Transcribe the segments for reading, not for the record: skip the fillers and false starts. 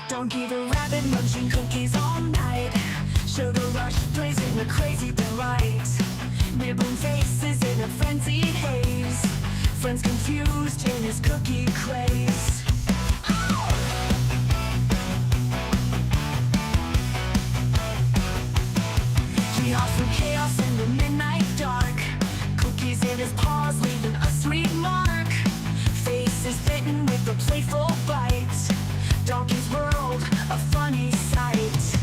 Donkey the rabbit munching cookies all night. Sugar rush blazing a crazy delight. Nibbling faces in a frenzied haze. Friends confused in his cookie craze. He hops through chaos in the midnight dark. Cookies in his paws leaving a sweet mark. Faces bitten with a playful bite. Donkey's world, a funny sight.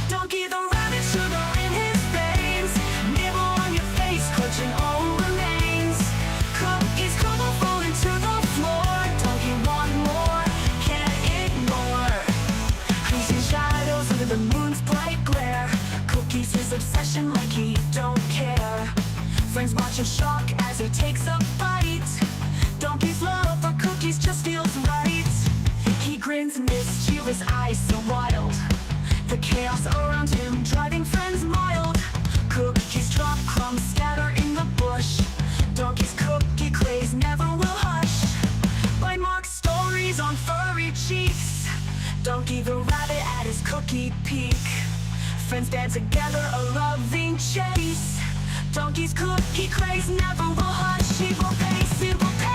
Donkey the rabbit, sugar in his veins. Nibble on your face, crunching all remains. Cookies crumble, falling to the floor. Donkey want more, can't ignore. Creasing shadows under the moon's bright glare. Cookies his obsession like he don't care. Friends watch in shock as he takes a bite. Donkey's love for cookies just feels right. He grins, mischievous eyes so wild. The chaos around him driving friends mild. Cookies drop, crumbs scatter in the bush. Donkey's cookie craze never will hush. Bite mark stories on furry cheeks. Donkey the rabbit at his cookie peak. Friends band together, a loving chase. Donkey's cookie craze never will hush. He will pace, he will pace.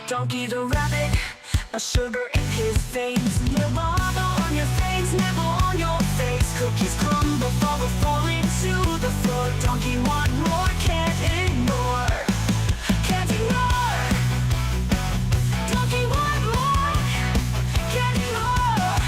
Donkey the rabbit, a sugar in his veins. Nibble on your face, nibble on your face. Cookies crumble, falling to the floor. Donkey want more, can't ignore. Can't ignore. Donkey want more, can't ignore.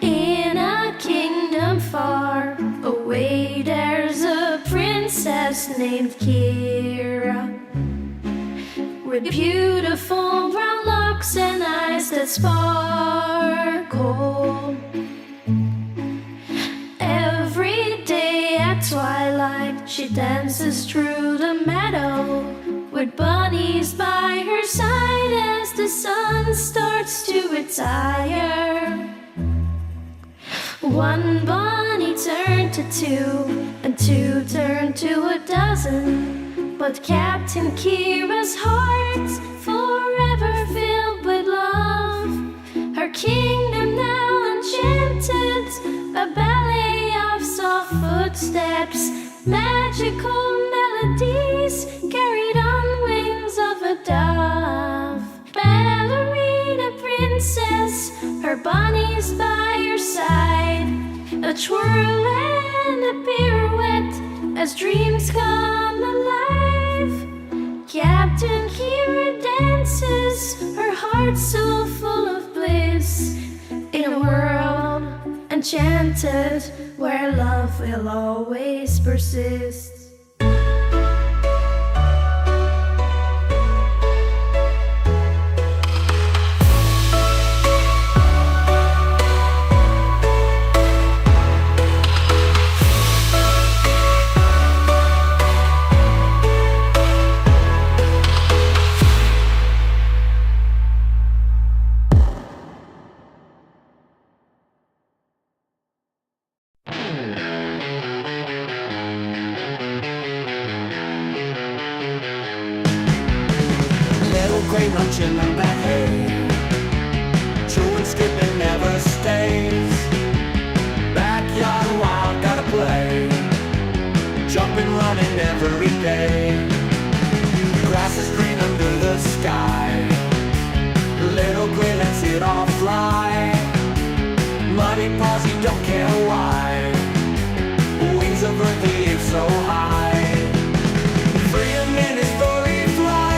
In a kingdom far away, there's a princess named Keira, with beautiful brown locks and eyes that sparkle. Every day at twilight, she dances through the meadow, with bunnies by her side as the sun starts to retire. One bunny turned to two, and two turned to a dozen. But CaptainKeira's heart's forever filled with love. Her kingdom now enchanted, a ballet of soft footsteps, magical melodies carried on wings of a dove. Ballerina princess, her bunnies by her side, a twirl and a pirouette as dreams come alive. CaptainKeira dances, her heart so full of bliss, in a world enchanted where love will always persist. Great lunch in the hay. Chewing, skipping, never stays. Backyard wild, gotta play. Jumping, running every day. Grass is green under the sky. Little gray lets it all fly. Muddy paws, you don't care why. Wings of earth, he is so high. Freedom in his furry flight.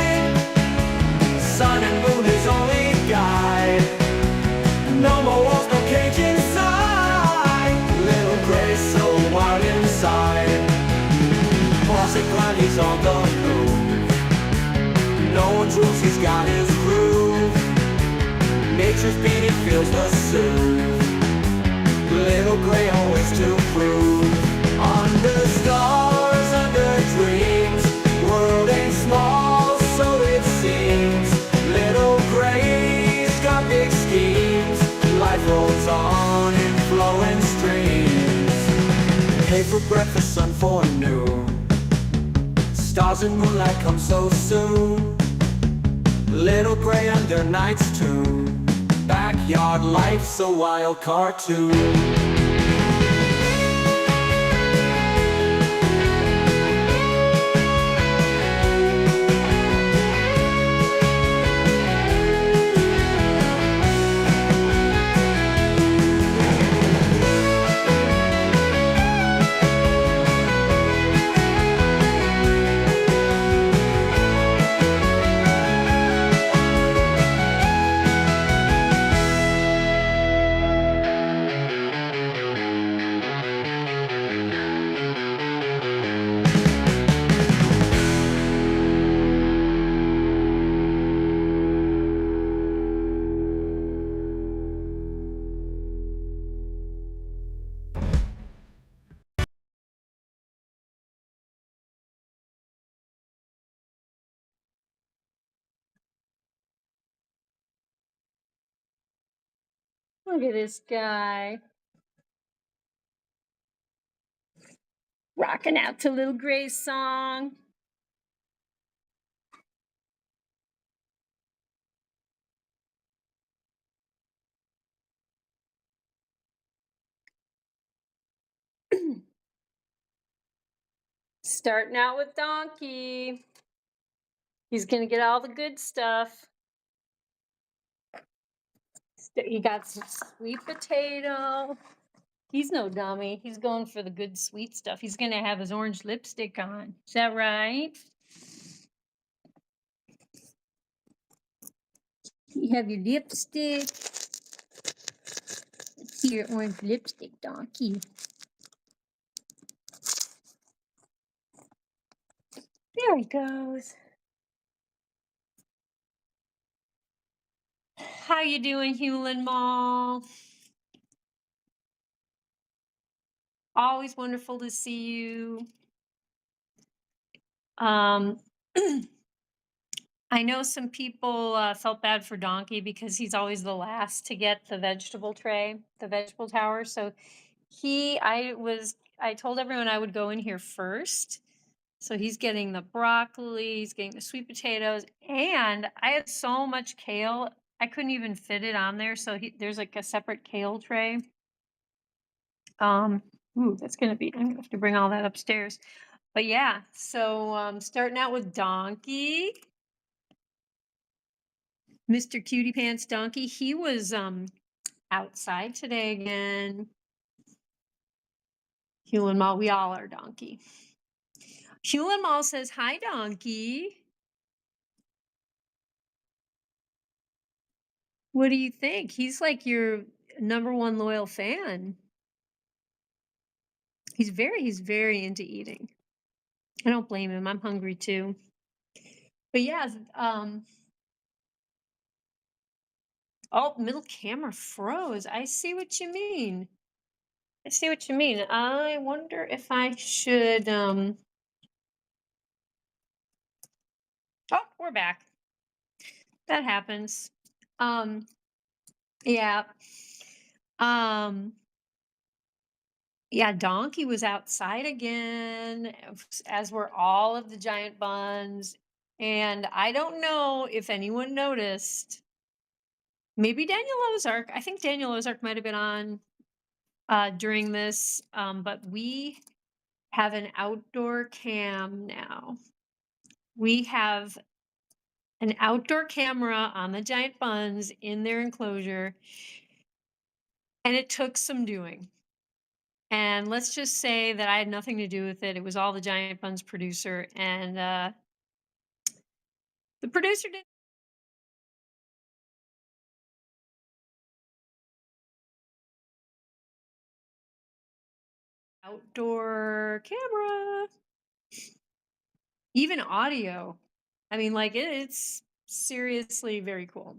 Sun and moon his only guide. No more walls, no cage inside. Little gray so wild inside. Boss and grind, he's on the move. No one's rules, he's got his groove. Nature's beat, he feels the soothe. Little gray always to prove. Under stars Wednesday for breakfast, sun for noon. Stars and moonlight come so soon. Little gray under night's tune. Backyard life's a wild cartoon. Look at this guy. Rocking out to Little Gray's song. Starting out with Donkey. He's gonna get all the good stuff. He got some sweet potato. He's no dummy. He's going for the good sweet stuff. He's gonna have his orange lipstick on. Is that right? You have your lipstick. Let's see your orange lipstick, Donkey. There he goes. How you doing, Hewlin Mall? Always wonderful to see you. I know some people felt bad for Donkey because he's always the last to get the vegetable tray, the vegetable tower. So I told everyone I would go in here first. So he's getting the broccoli, he's getting the sweet potatoes, and I had so much kale, I couldn't even fit it on there. So there's like a separate kale tray. That's gonna be, I'm gonna have to bring all that upstairs. But yeah, so starting out with Donkey. Mr. Cutie Pants Donkey, he was outside today again. Hewlin Mall, we all are Donkey. Hewlin Mall says, hi, Donkey. What do you think? He's like your #1 loyal fan. He's very into eating. I don't blame him. I'm hungry too. But yeah, oh, middle camera froze. I see what you mean. I see what you mean. I wonder if I should oh, we're back. That happens. Yeah. Yeah, Donkey was outside again, as were all of the giant buns. And I don't know if anyone noticed. Maybe Daniel Ozark. I think Daniel Ozark might have been on during this, but we have an outdoor cam now. We have an outdoor camera on the giant buns in their enclosure, and it took some doing. And let's just say that I had nothing to do with it. It was all the giant buns producer, and the producer did outdoor camera, even audio. I mean, like it's seriously very cool.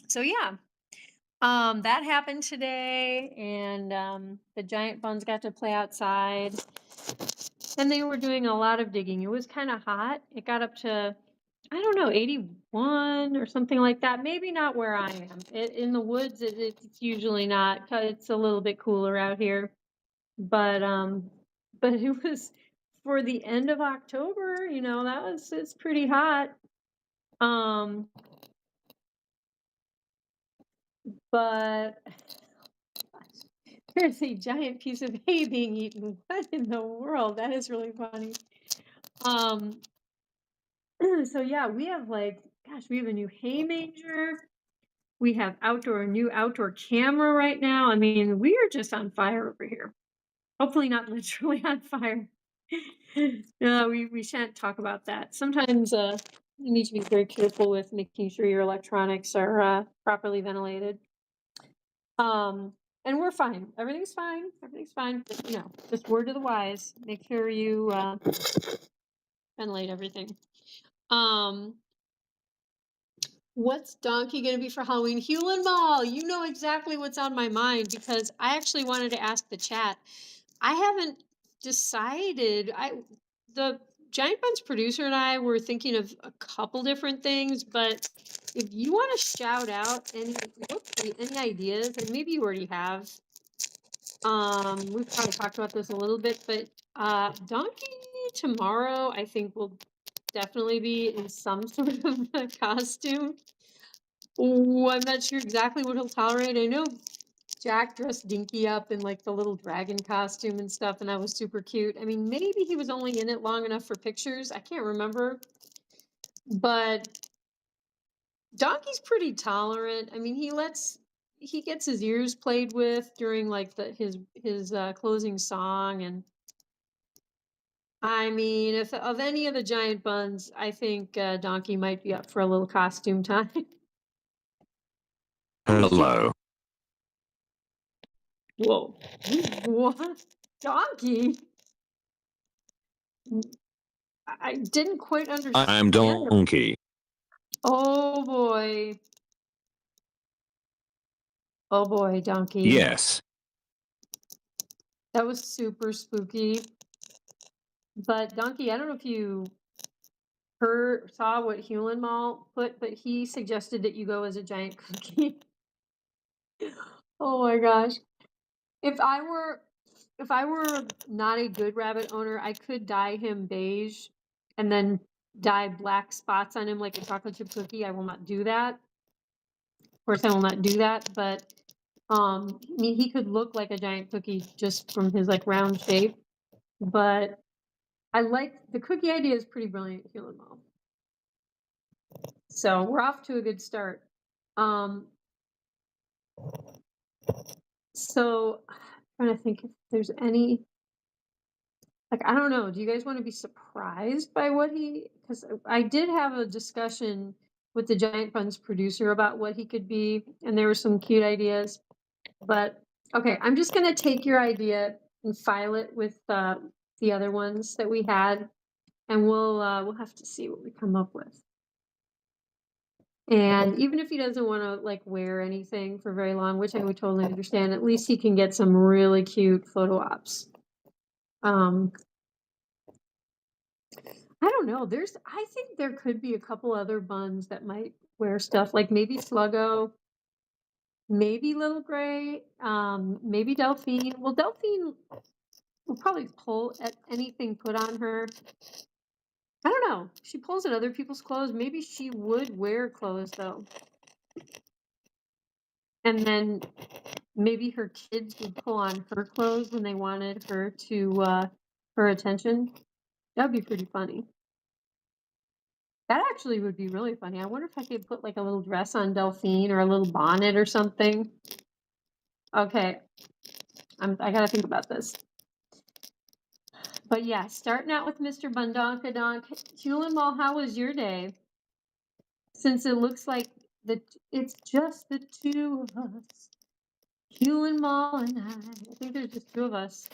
So yeah, that happened today, and the giant buns got to play outside, and they were doing a lot of digging. It was kind of hot. It got up to, I don't know, 81 or something like that. Maybe not where I am. In the woods, it's usually not. It's a little bit cooler out here. But but it was for the end of October, it's pretty hot. Um, but there's a giant piece of hay being eaten. What in the world? That is really funny. Um, so yeah, we have we have a new hay manger. We have new outdoor camera right now. I mean, we are just on fire over here. Hopefully not literally on fire. No, we shan't talk about that. Sometimes you need to be very careful with making sure your electronics are properly ventilated. And we're fine. Everything's fine. Everything's fine. But, just word to the wise. Make sure you ventilate everything. What's Donkey gonna be for Halloween? Hewlin Mall, you know exactly what's on my mind because I actually wanted to ask the chat. I haven't decided. The Giant Buns producer and I were thinking of a couple different things, but if you want to shout out any ideas, and maybe you already have. We've kind of talked about this a little bit, but Donkey tomorrow I think will definitely be in some sort of a costume. Oh, I'm not sure exactly what he'll tolerate. I know Jack dressed Dinky up in like the little dragon costume and stuff, and that was super cute. I mean, maybe he was only in it long enough for pictures. I can't remember. But Donkey's pretty tolerant. I mean, he gets his ears played with during like his closing song, and I mean, if of any of the giant buns, I think Donkey might be up for a little costume time. Hello. Whoa. What? Donkey? I didn't quite understand. I'm Donkey. Oh boy. Oh boy, Donkey. Yes. That was super spooky. But Donkey, I don't know if you saw what Hewlin Mall put, but he suggested that you go as a giant cookie. Oh my gosh. If I were not a good rabbit owner, I could dye him beige and then dye black spots on him like a chocolate chip cookie. I will not do that. Of course, I will not do that, but I mean, he could look like a giant cookie just from his like round shape. But I like the cookie idea is pretty brilliant, Hewlin Mall. So we're off to a good start. So I'm trying to think if there's any, like, I don't know. Do you guys want to be surprised by what because I did have a discussion with the Giant Buns producer about what he could be, and there were some cute ideas. But okay, I'm just gonna take your idea and file it with the other ones that we had, and we'll have to see what we come up with. And even if he doesn't want to like wear anything for very long, which I would totally understand, at least he can get some really cute photo ops. I don't know. I think there could be a couple other buns that might wear stuff like maybe Sluggo, maybe Little Gray, maybe Delphine. Well, Delphine will probably pull at anything put on her. I don't know. She pulls at other people's clothes. Maybe she would wear clothes though. And then maybe her kids would pull on her clothes when they wanted her to her attention. That'd be pretty funny. That actually would be really funny. I wonder if I could put like a little dress on Delphine or a little bonnet or something. Okay. I gotta think about this. But yeah, starting out with Mr. Bundonkadonk. Hewlin Mall, how was your day? Since it looks like it's just the two of us. Hewlin Mall and I think there's just two of us.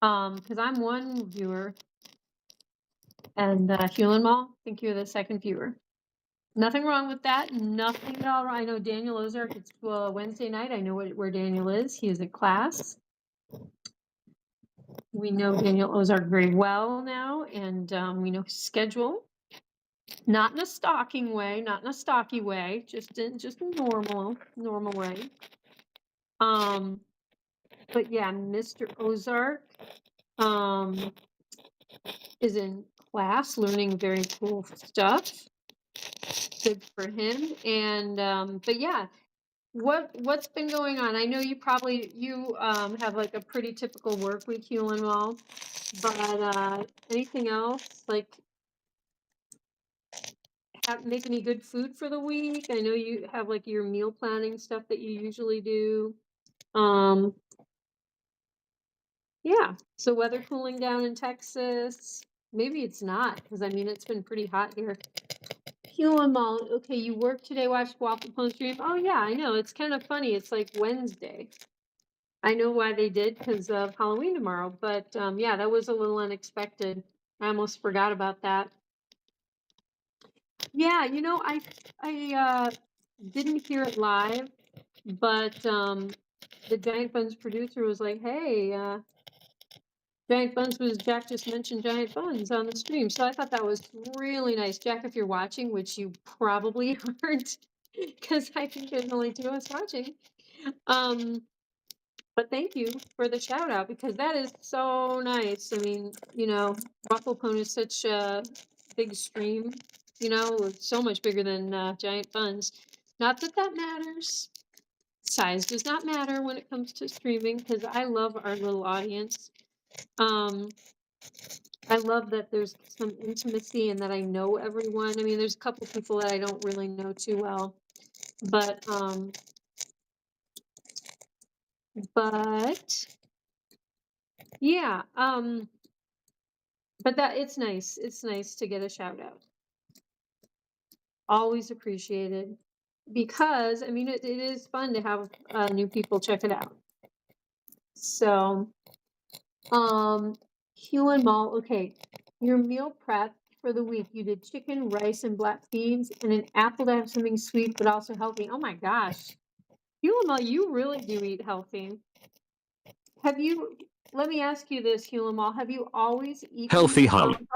Because I'm one viewer. And Hewlin Mall, I think you're the second viewer. Nothing wrong with that. Nothing at all wrong. I know Daniel Ozark. It's Wednesday night. I know where Daniel is. He is at class. We know Daniel Ozark very well now, and we know his schedule. Not in a stalking way, not in a stalky way, just a normal way. But yeah, Mr. Ozark um, is in class learning very cool stuff. Good for him. And but yeah, what's been going on? I know you have like a pretty typical work week, you and all, but anything else like make any good food for the week? I know you have like your meal planning stuff that you usually do. Um, yeah. So weather cooling down in Texas. Maybe it's not because I mean it's been pretty hot here. Hugh Mall. Okay, you work today. Watch Waffle Pone stream. Oh yeah, I know. It's kind of funny. It's like Wednesday. I know why they did because of Halloween tomorrow. But yeah, that was a little unexpected. I almost forgot about that. Yeah, you know, I didn't hear it live, but the Giant Buns producer was like, "Hey, Giant Buns was Jack just mentioned Giant Buns on the stream." So I thought that was really nice. Jack, if you're watching, which you probably aren't, because I think there's only two of us watching. But thank you for the shout out because that is so nice. I mean, you know, Waffle Pone is such a big stream, you know, it's so much bigger than Giant Buns. Not that that matters. Size does not matter when it comes to streaming because I love our little audience. Um, I love that there's some intimacy and that I know everyone. I mean, there's a couple people that I don't really know too well, but yeah, but that it's nice. It's nice to get a shout out. Always appreciated because I mean it is fun to have new people check it out. So, Hugh and Mall. Okay, your meal prep for the week. You did chicken, rice, and black beans, and an apple to have something sweet but also healthy. Oh my gosh, Hugh and Mall, you really do eat healthy. Have you? Let me ask you this, Hugh and Mall. Have you always eaten Healthy husband.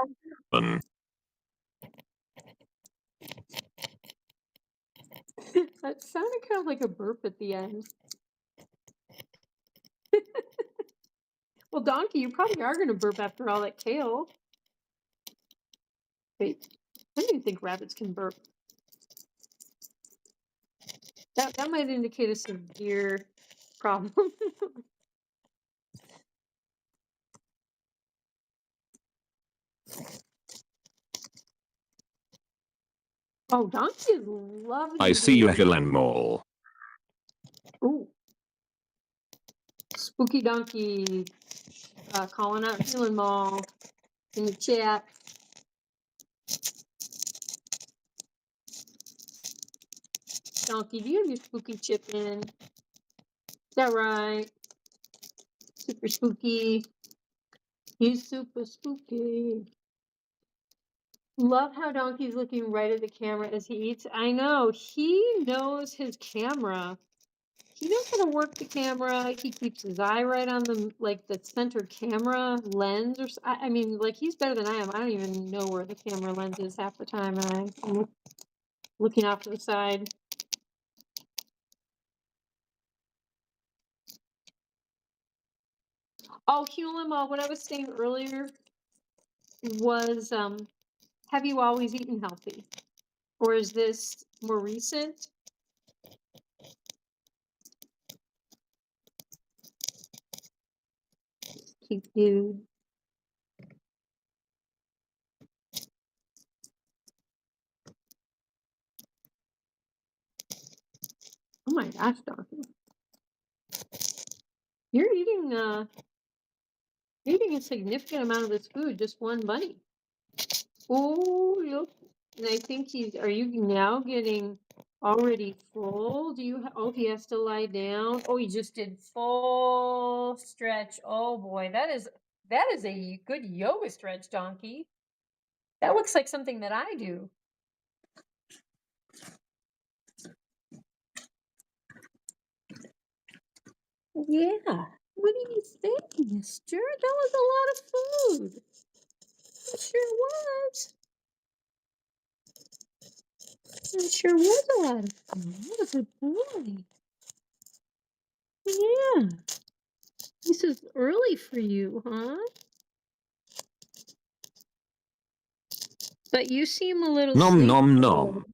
That sounded kind of like a burp at the end. Well, Donkey, you probably are going to burp after all that kale. Wait, I don't even think rabbits can burp. That might indicate a severe problem. Oh, Donkey is lovely. I see you at Glen Mall. Ooh. Spooky Donkey calling out Healing Mall in the chat. Donkey, do you have your spooky chip in? Is that right? Super spooky. He's super spooky. Love how Donkey's looking right at the camera as he eats. I know, he knows his camera. He knows how to work the camera. He keeps his eye right on the like the center camera lens, or I mean, like he's better than I am. I don't even know where the camera lens is half the time, and I'm looking off to the side. Oh, Hulima, what I was saying earlier was, have you always eaten healthy, or is this more recent? Keep you. Oh my gosh, Donkey. You're eating a significant amount of this food, just one bunny. Oh, yep. And I think are you now getting already full? Do you, oh, he has to lie down. Oh, he just did full stretch. Oh boy, that is a good yoga stretch, Donkey. That looks like something that I do. Yeah. What do you think, mister? That was a lot of food. It sure was. It sure was a lot of food. What a good boy. Yeah. This is early for you, huh? But you seem a little Nom sleepy. nom nom.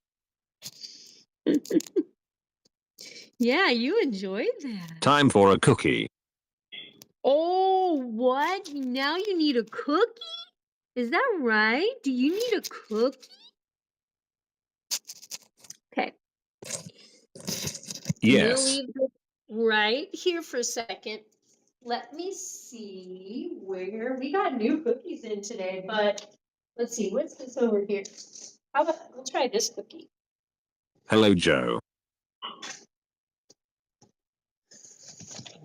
Yeah, you enjoyed that. Time for a cookie. Oh, what? Now you need a cookie? Is that right? Do you need a cookie? Okay. I'm gonna Yes. leave this right here for a second. Let me see where we got new cookies in today, but let's see, what's this over here? How about we'll try this cookie. Hello, Joe.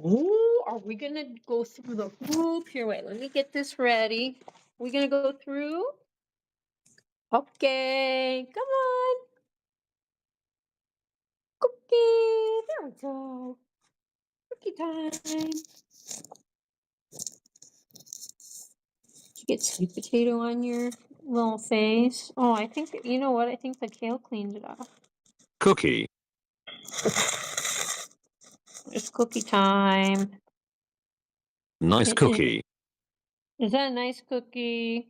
Ooh, are we gonna go through the hoop? Here, wait, let me get this ready. We gonna go through? Okay, come on. Cookie, there we go. Cookie time. Did you get sweet potato on your little face? Oh, I think, you know what? I think the kale cleaned it off. Cookie. It's cookie time. Nice Is cookie. that a nice cookie?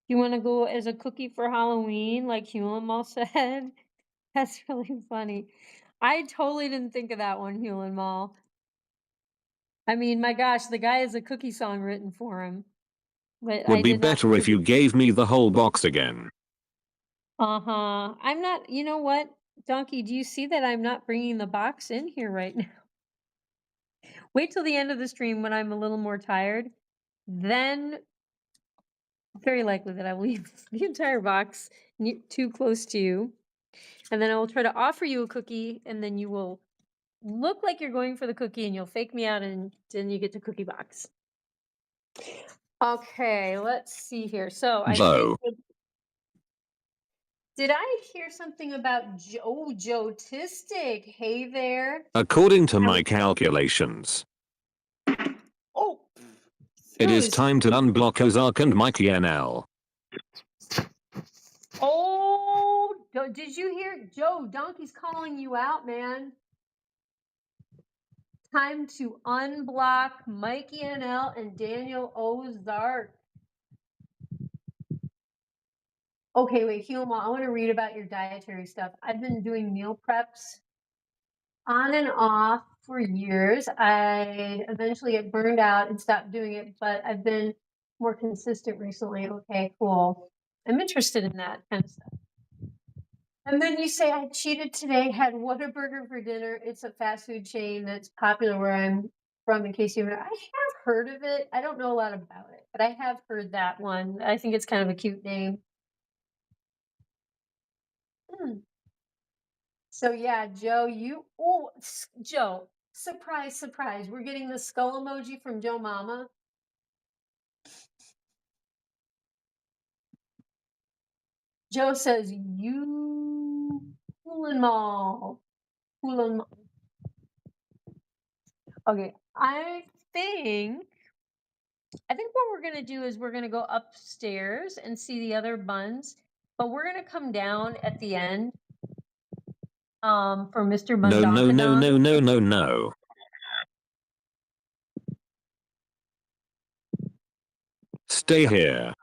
You want to go as a cookie for Halloween, like Hewlin said? That's really funny. I totally didn't think of that one, Hewlin Mall. I mean, my gosh, the guy has a cookie song written for him. But I Would be did not. better if you gave me the whole box again. Uh-huh. I'm not, you know what, Donkey, do you see that I'm not bringing the box in here right now? Wait till the end of the stream when I'm a little more tired. Then very likely that I will leave the entire box too close to you. And then I will try to offer you a cookie, and then you will look like you're going for the cookie, and you'll fake me out, and then you get the cookie box. Okay, let's see here. So I Joe. think. Did I hear something about Joe Tistic? Hey there. According to my calculations, Oh, it through is his. time to unblock Ozark and Mikey NL. Oh, did you hear? Joe, Donkey's calling you out, man. Time to unblock Mikey NL and Daniel Ozark. Okay, wait, Huma, I want to read about your dietary stuff. I've been doing meal preps on and off for years. I eventually get burned out and stopped doing it, but I've been more consistent recently. Okay, cool. I'm interested in that kind of stuff. And then you say, I cheated today, had Whataburger for dinner. It's a fast food chain that's popular where I'm from, in case you know. I have heard of it. I don't know a lot about it, but I have heard that one. I think it's kind of a cute name. So yeah, Joe, Joe, surprise, surprise. We're getting the skull emoji from Joe Mama. Joe says, you Hoolan Mall. Hoolan Mall. Okay, I think what we're gonna do is we're gonna go upstairs and see the other buns, but we're gonna come down at the end for Mr. No, no, no, Bundonkadonk. no, no, no, no. Stay here.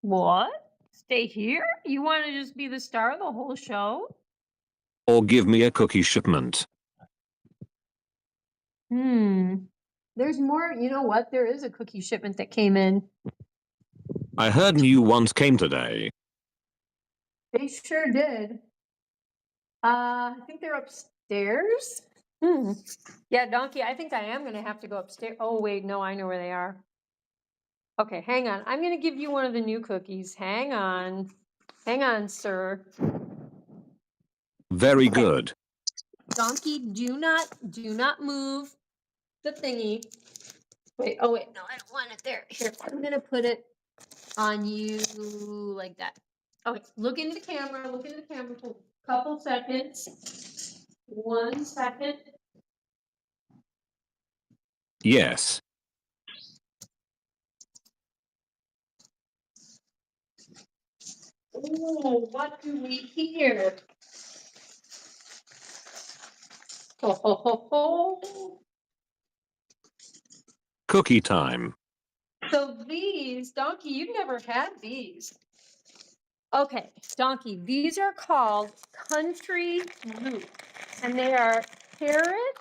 What? Stay here? You want to just be the star of the whole show? Or give me a cookie shipment. There's more. You know what? There is a cookie shipment that came in. I heard new ones came today. They sure did. I think they're upstairs. Yeah, Donkey, I think I am going to have to go upstairs. Oh, wait, no, I know where they are. Okay, hang on. I'm going to give you one of the new cookies. Hang on. Hang on, sir. Very Okay. good. Donkey, do not move the thingy. Wait, oh wait, no, I don't want it there. Here, I'm gonna put it on you like that. Okay, look into the camera for a couple seconds. 1 second. Yes. Oh, what do we hear? Ho, ho, ho, ho. Cookie time. So these, Donkey, you've never had these. Okay, Donkey, these are called country roots, and they are carrot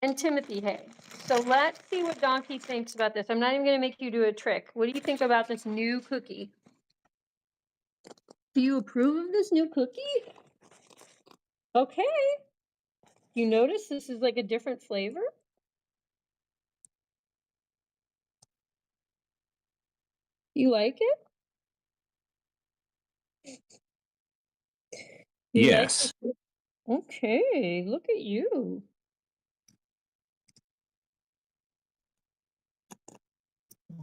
and Timothy hay. So let's see what Donkey thinks about this. I'm not even going to make you do a trick. What do you think about this new cookie? Do you approve of this new cookie? Okay. You notice this is like a different flavor? You like it? You like Yes. it? Okay, look at you.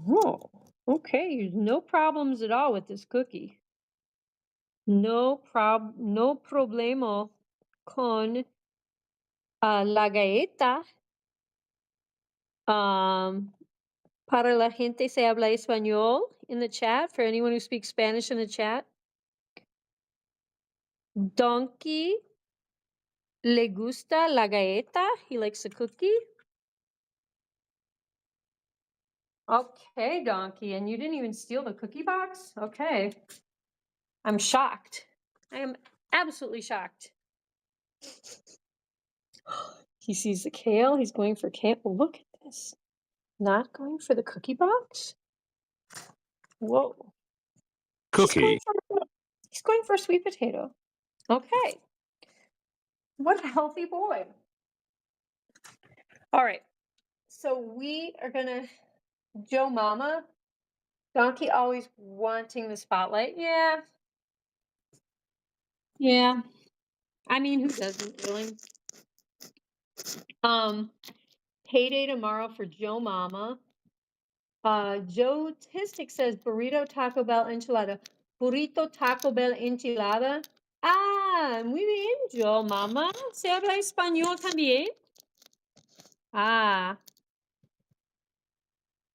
Oh, okay. No problems at all with this cookie. No problemo con la galleta. Para la gente se habla español in the chat, for anyone who speaks Spanish in the chat. Donkey le gusta la galleta. He likes the cookie. Okay, Donkey, and you didn't even steal the cookie box? Okay. I'm shocked. I am absolutely shocked. He sees the kale. He's going for kale. Look at this. Not going for the cookie box? Whoa. Cookie. He's going for sweet potato. Okay. What a healthy boy. All right. So we are going to, Joe Mama, Donkey always wanting the spotlight. Yeah. Yeah. I mean, who doesn't really? Payday tomorrow for Joe Mama. Joe Tistic says burrito Taco Bell enchilada. Burrito Taco Bell enchilada. Ah, muy bien, Joe Mama. ¿Se habla español también? Ah,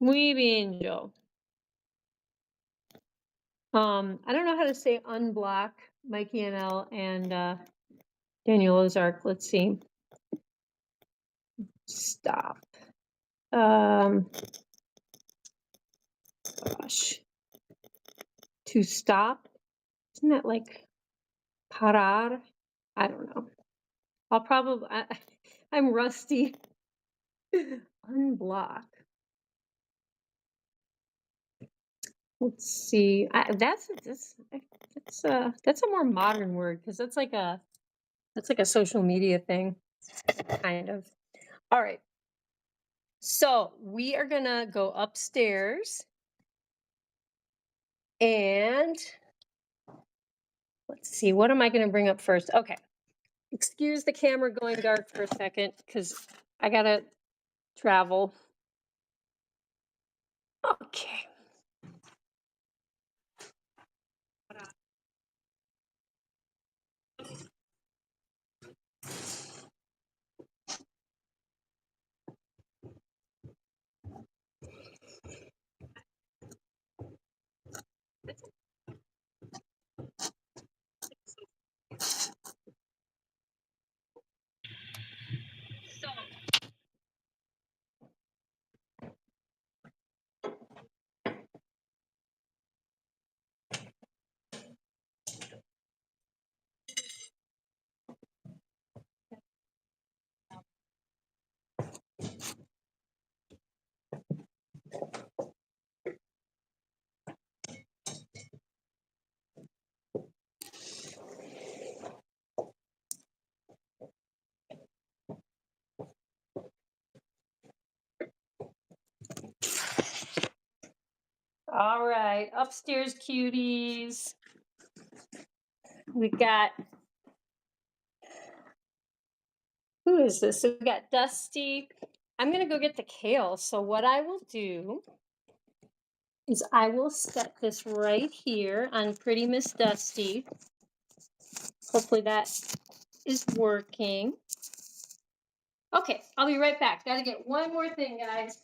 muy bien, Joe. I don't know how to say unblock Mikey NL and Daniel Ozark. Let's see. Stop. Gosh. To stop. Isn't that like parar? I don't know. I'll probably, I'm rusty. Unblock. Let's see. That's a more modern word because that's like a social media thing, kind of. All right. So we are gonna go upstairs and let's see. What am I gonna bring up first? Okay. Excuse the camera going dark for a second because I gotta travel. Okay. All right, upstairs cuties. We got, who is this? So we got Dusty. I'm gonna go get the kale. So what I will do is I will set this right here on Pretty Miss Dusty. Hopefully that is working. Okay, I'll be right back. Gotta get one more thing, guys.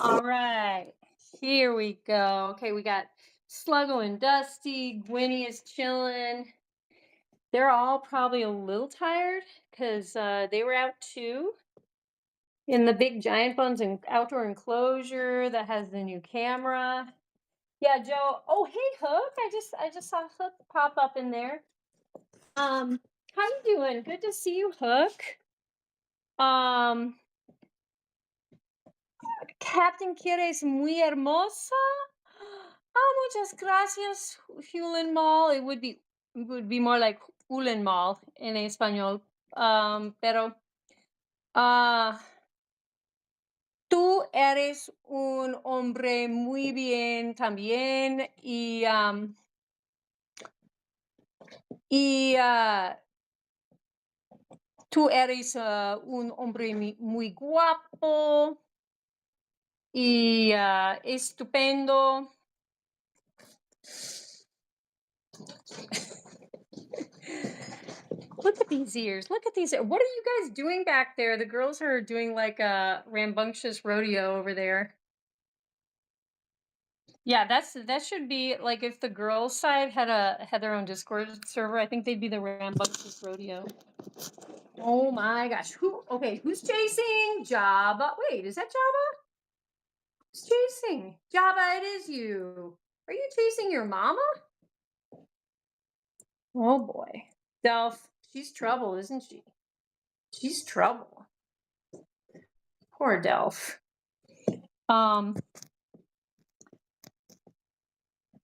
All right, here we go. Okay, we got Sluggo and Dusty. Gwynnie is chilling. They're all probably a little tired because they were out too in the big giant buns and outdoor enclosure that has the new camera. Yeah, Joe. Oh, hey, Hook. I just saw Hook pop up in there. How you doing? Good to see you, Hook. Um, CaptainKeira es muy hermosa. Oh, muchas gracias, Hulen Mall. It would be more like Hulen Mall in español. Pero tú eres un hombre muy bien también y tú eres un hombre muy guapo y estupendo. Look at these ears. Look at these. What are you guys doing back there? The girls are doing like a rambunctious rodeo over there. Yeah, that should be like if the girls side had their own Discord server, I think they'd be the rambunctious rodeo. Oh my gosh. Who's chasing? Jabba. Wait, is that Jabba? Who's chasing? Jabba, it is you. Are you chasing your mama? Oh boy. Delph, she's trouble, isn't she? She's trouble. Poor Delph.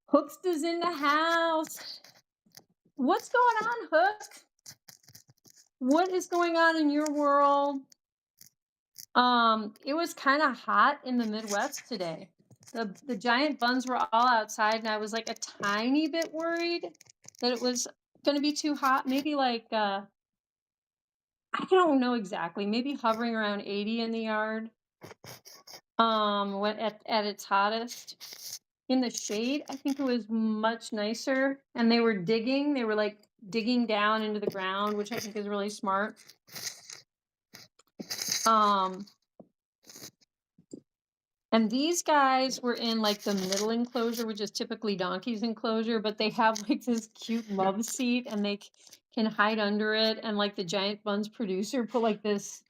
Hooks is in the house. What's going on, Hook? What is going on in your world? It was kind of hot in the Midwest today. The giant buns were all outside, and I was like a tiny bit worried that it was going to be too hot. Maybe like I don't know exactly. Maybe hovering around 80 in the yard. When at its hottest. In the shade, I think it was much nicer. And they were digging. They were like digging down into the ground, which I think is really smart. And these guys were in like the middle enclosure, which is typically Donkey's enclosure, but they have like this cute love seat and they can hide under it. And like the giant buns producer put like this,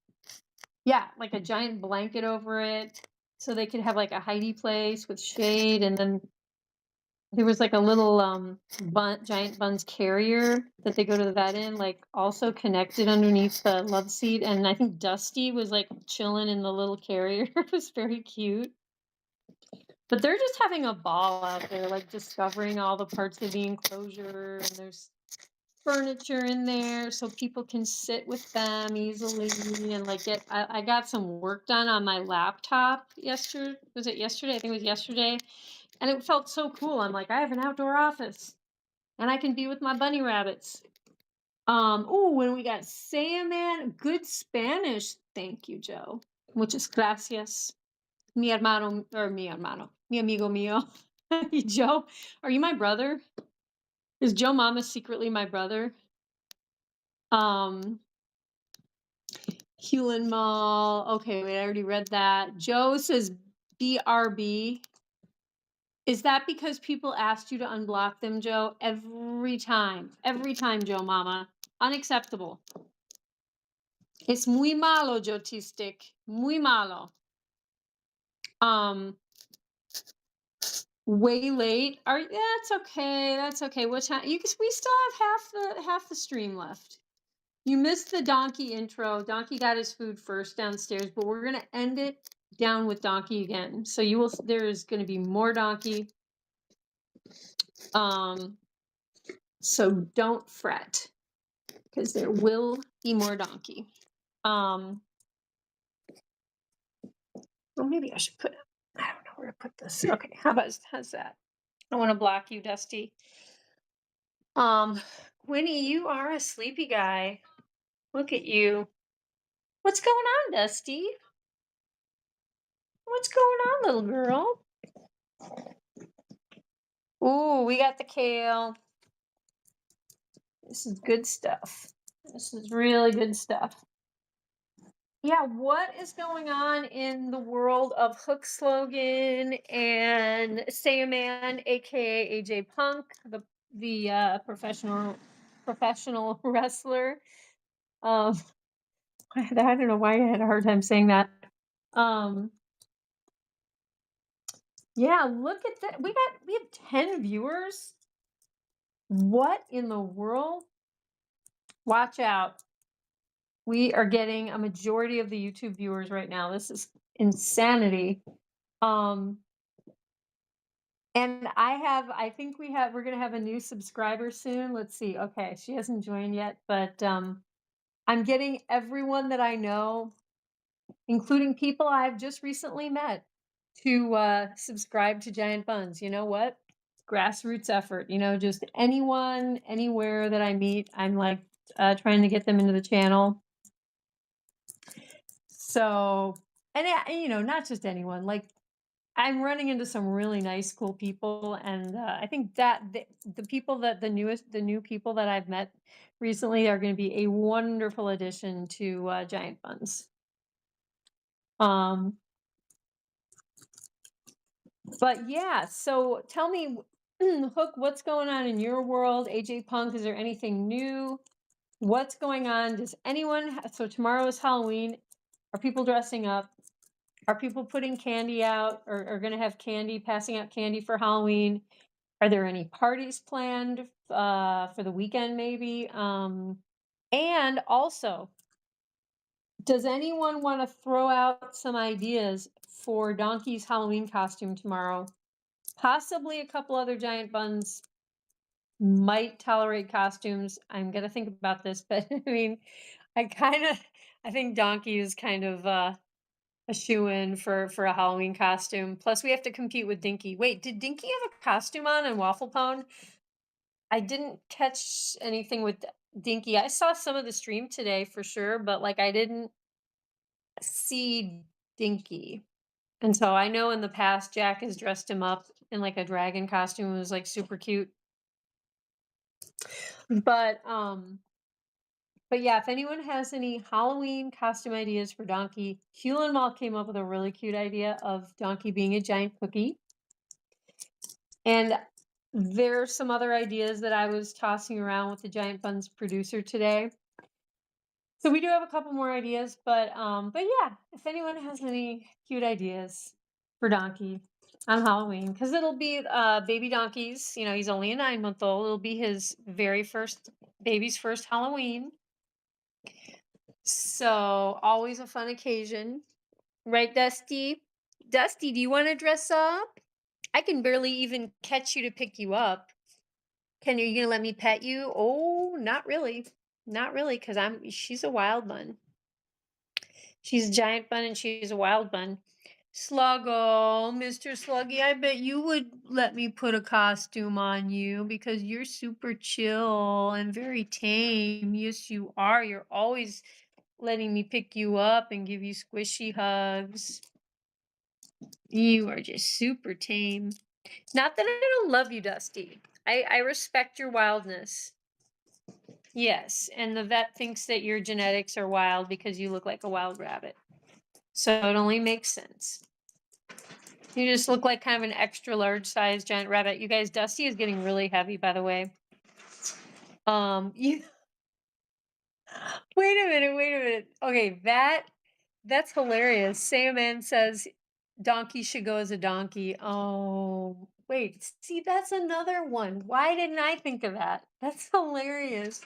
like a giant blanket over it. So they could have like a hidey place with shade. And then there was like a little giant buns carrier that they go to the vet in, like also connected underneath the love seat. And I think Dusty was like chilling in the little carrier. It was very cute. But they're just having a ball out there, like discovering all the parts of the enclosure. And there's furniture in there so people can sit with them easily and like I got some work done on my laptop yesterday. Was it yesterday? I think it was yesterday. And it felt so cool. I'm like, I have an outdoor office and I can be with my bunny rabbits. When we got salmon, good Spanish. Thank you, Joe. Muchas gracias. Mi amigo mío. Joe, are you my brother? Is Joe Mama secretly my brother? Hewlin Mall. Okay, wait, I already read that. Joe says BRB. Is that because people asked you to unblock them, Joe? Every time, Joe Mama. Unacceptable. Es muy malo, Joe T-Stick. Muy malo. Way late. That's okay. That's okay. What time? We still have half the stream left. You missed the Donkey intro. Donkey got his food first downstairs, but we're gonna end it down with Donkey again. So there is gonna be more Donkey. So don't fret, because there will be more Donkey. Well, maybe I should I don't know where to put this. Okay, how's that? I want to block you, Dusty. Gwynnie, you are a sleepy guy. Look at you. What's going on, Dusty? What's going on, little girl? Ooh, we got the kale. This is good stuff. This is really good stuff. Yeah, what is going on in the world of Hook Slogan and Say a Man, aka AJ Punk, the professional wrestler? Um, I don't know why I had a hard time saying that. Um, yeah, look at that. We have 10 viewers. What in the world? Watch out. We are getting a majority of the YouTube viewers right now. This is insanity. Um, And I think we're gonna have a new subscriber soon. Let's see. Okay, she hasn't joined yet, but I'm getting everyone that I know, including people I've just recently met, to subscribe to Giant Buns. You know what? Grassroots effort. Just anyone, anywhere that I meet, I'm like trying to get them into the channel. So, and not just anyone. Like I'm running into some really nice, cool people, and I think that the people that the new people that I've met recently are going to be a wonderful addition to Giant Buns. Um, but yeah, so tell me, Hook, what's going on in your world? AJ Punk, is there anything new? What's going on? Does anyone? So tomorrow is Halloween. Are people dressing up? Are people putting candy out, or are going to have candy, passing out candy for Halloween? Are there any parties planned for the weekend maybe? And also, does anyone want to throw out some ideas for Donkey's Halloween costume tomorrow? Possibly a couple other Giant Buns might tolerate costumes. I'm gonna think about this, but I mean, I think Donkey is kind of a shoe-in for a Halloween costume. Plus, we have to compete with Dinky. Wait, did Dinky have a costume on in Waffle Pone? I didn't catch anything with Dinky. I saw some of the stream today for sure, but like I didn't see Dinky. And so I know in the past Jack has dressed him up in like a dragon costume. It was like super cute. But um but yeah, if anyone has any Halloween costume ideas for Donkey, Hewlin Mall came up with a really cute idea of Donkey being a giant cookie. And there's some other ideas that I was tossing around with the Giant Buns producer today. So we do have a couple more ideas, but yeah, if anyone has any cute ideas for Donkey on Halloween, because it'll be baby Donkey's, he's only a 9-month-old. It'll be his baby's first Halloween. So always a fun occasion. Right, Dusty? Dusty, do you want to dress up? I can barely even catch you to pick you up. You gonna let me pet you? Oh, not really. Not really, because she's a wild bun. She's a giant bun and she's a wild bun. Sluggo, Mr. Sluggy, I bet you would let me put a costume on you because you're super chill and very tame. Yes, you are. You're always letting me pick you up and give you squishy hugs. You are just super tame. Not that I don't love you, Dusty. I respect your wildness. Yes, and the vet thinks that your genetics are wild because you look like a wild rabbit. So it only makes sense. You just look like kind of an extra large size giant rabbit. You guys, Dusty is getting really heavy, by the way. You wait a minute. Okay, that's hilarious. Sam says donkey should go as a donkey. Oh, wait, see, that's another one. Why didn't I think of that? That's hilarious.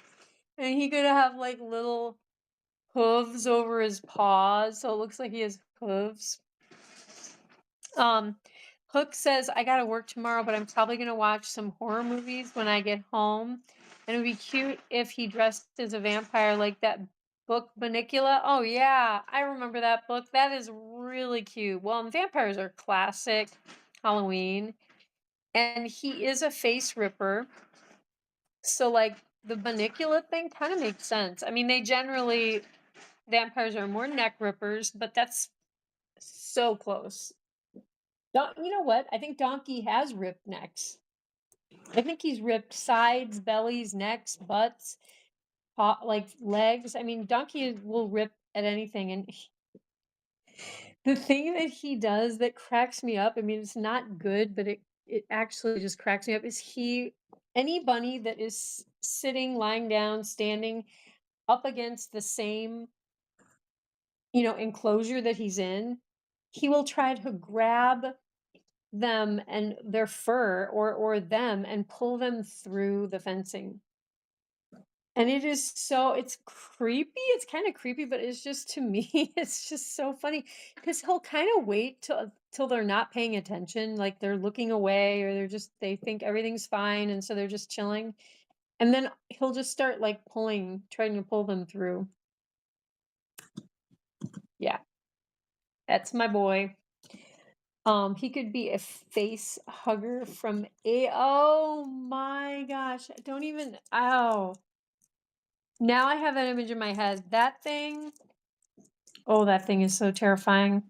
And he could have like little hooves over his paws, so it looks like he has hooves. Hook says, I gotta work tomorrow, but I'm probably gonna watch some horror movies when I get home. And it would be cute if he dressed as a vampire like that book Bunnicula. Oh yeah, I remember that book. That is really cute. Well, and vampires are classic Halloween. And he is a face ripper. So like the Bunnicula thing kind of makes sense. I mean, vampires are more neck rippers, but that's so close. You know what? I think Donkey has ripped necks. I think he's ripped sides, bellies, necks, butts, like legs. I mean, Donkey will rip at anything, and the thing that he does that cracks me up, I mean, it's not good, but it actually just cracks me up, is he any bunny that is sitting, lying down, standing up against the same, enclosure that he's in, he will try to grab them and their fur or them and pull them through the fencing. And it's creepy. It's kind of creepy, but it's just to me, it's just so funny because he'll kind of wait till they're not paying attention, like they're looking away or they think everything's fine, and so they're just chilling. And then he'll just start like trying to pull them through. Yeah, that's my boy. He could be a face hugger from a oh my gosh, don't even now I have that image in my head. That thing is so terrifying.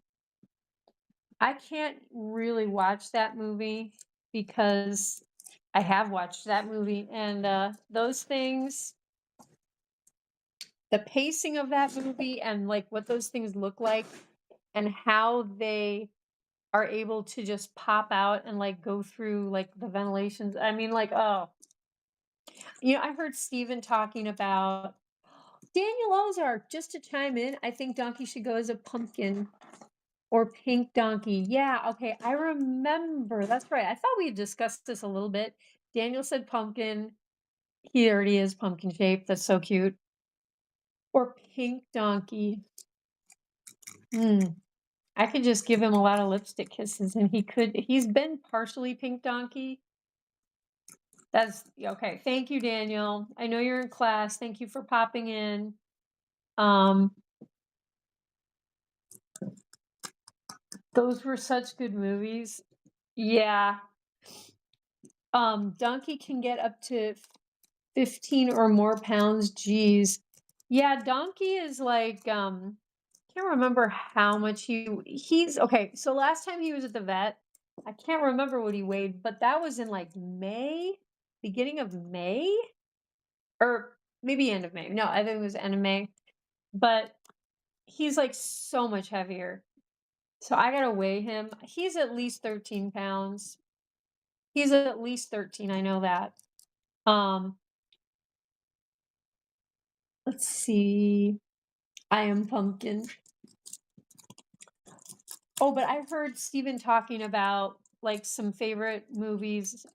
I can't really watch that movie because I have watched that movie, and those things, the pacing of that movie and like what those things look like and how they are able to just pop out and like go through like the ventilations. I mean, like, oh, I heard Steven talking about Daniel Ozark, just to chime in. I think Donkey should go as a pumpkin or pink donkey. Yeah, okay, I remember. That's right. I thought we had discussed this a little bit. Daniel said pumpkin. He already is pumpkin shaped. That's so cute. Or pink donkey. I could just give him a lot of lipstick kisses and he's been partially pink donkey. That's okay. Thank you, Daniel. I know you're in class. Thank you for popping in. Those were such good movies. Yeah. Donkey can get up to 15 or more pounds. Geez. Yeah, Donkey is like, can't remember how much he's okay. So last time he was at the vet, I can't remember what he weighed, but that was in like May, beginning of May, or maybe end of May. No, I think it was end of May. But he's like so much heavier. So I gotta weigh him. He's at least 13 pounds. He's at least 13, I know that. Let's see. I am pumpkin. Oh, but I heard Steven talking about like some favorite movies.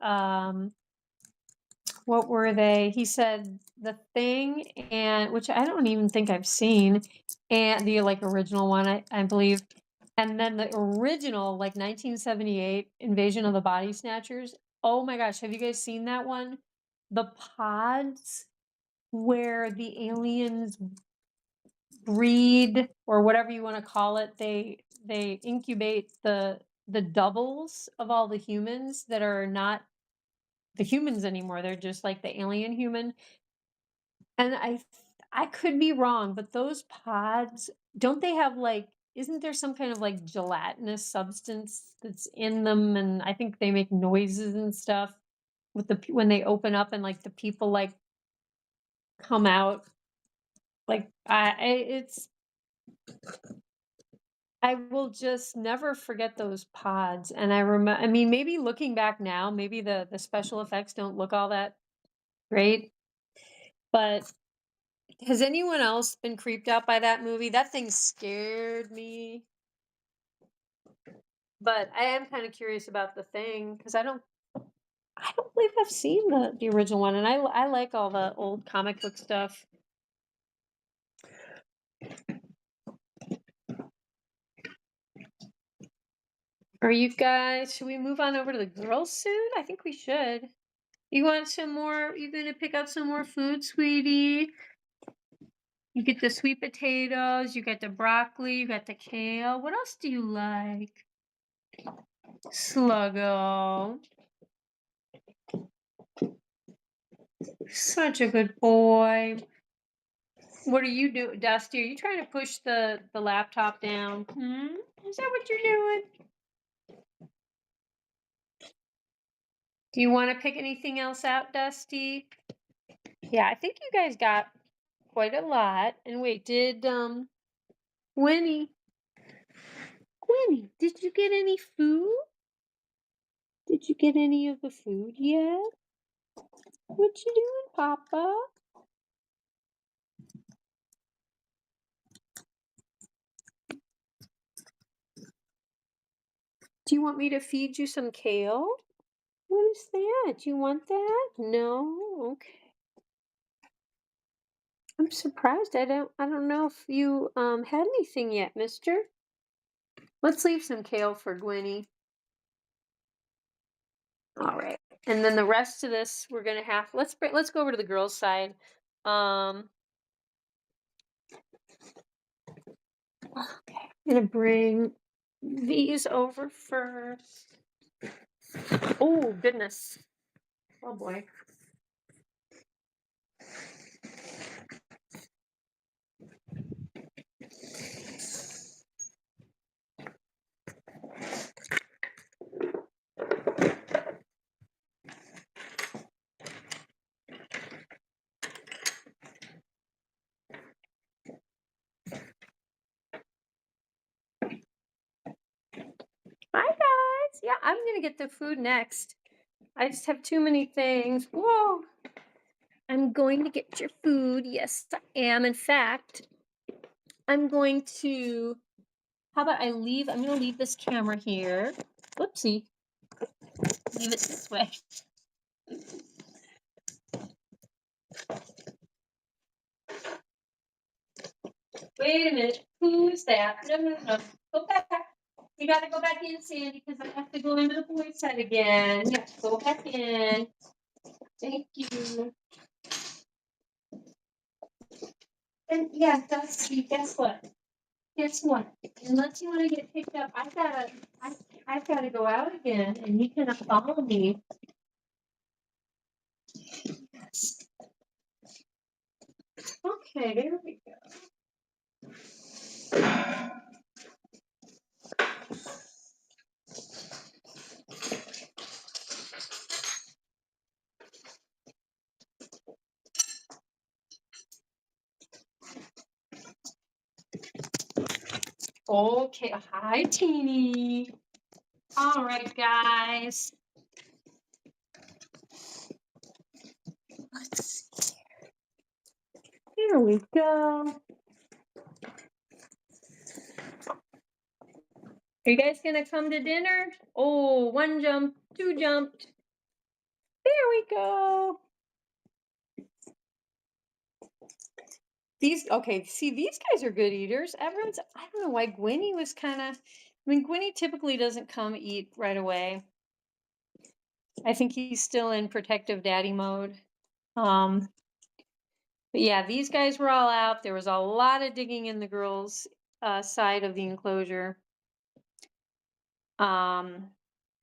What were they? He said The Thing, and which I don't even think I've seen, and the like original one, I believe. And then the original, like 1978 Invasion of the Body Snatchers. Oh my gosh, have you guys seen that one? The pods where the aliens breed or whatever you want to call it, they incubate the doubles of all the humans that are not the humans anymore. They're just like the alien human. And I could be wrong, but those pods, don't they have like, isn't there some kind of like gelatinous substance that's in them? And I think they make noises and stuff with when they open up and like the people like come out. Like I will just never forget those pods. And I mean, maybe looking back now, maybe the special effects don't look all that great, but has anyone else been creeped out by that movie? That thing scared me. But I am kind of curious about The Thing because I don't believe I've seen the original one, and I like all the old comic book stuff. Are you guys? Should we move on over to the girls soon? I think we should. You want some more? You gonna pick up some more food, sweetie? You get the sweet potatoes. You got the broccoli. You got the kale. What else do you like? Sluggo. Such a good boy. What are you doing, Dusty? Are you trying to push the laptop down? Is that what you're doing? Do you want to pick anything else out, Dusty? Yeah, I think you guys got quite a lot. And wait, Gwynnie, Gwynnie, did you get any food? Did you get any of the food yet? What you doing, Papa? Do you want me to feed you some kale? What is that? Do you want that? No? Okay. I'm surprised. I don't know if you had anything yet, mister. Let's leave some kale for Gwynnie. All right. And then the rest of this we're gonna have let's go over to the girls' side. Um okay. I'm gonna bring these over first. Oh goodness. Oh boy. Bye guys. Yeah, I'm gonna get the food next. I just have too many things. Whoa. I'm going to get your food. Yes, I am. In fact, I'm going to how about I'm gonna leave this camera here. Whoopsie. Leave it this way. Wait a minute. Who's that? No, no, no. Go back. You gotta go back in, Sandy, because I have to go into the boys' side again. Yeah, go back in. Thank you. And yeah, Dusty, guess what? Guess what? Unless you want to get picked up, I've gotta go out again, and you cannot follow me. Yes. Okay, there we go. Okay, hi, Teeny. All right, guys. Let's see. Here we go. Are you guys gonna come to dinner? Oh, one jump, two jumped. There we go. See, these guys are good eaters. I don't know why Gwynnie was Gwynnie typically doesn't come eat right away. I think he's still in protective daddy mode. But yeah, these guys were all out. There was a lot of digging in the girls' side of the enclosure. And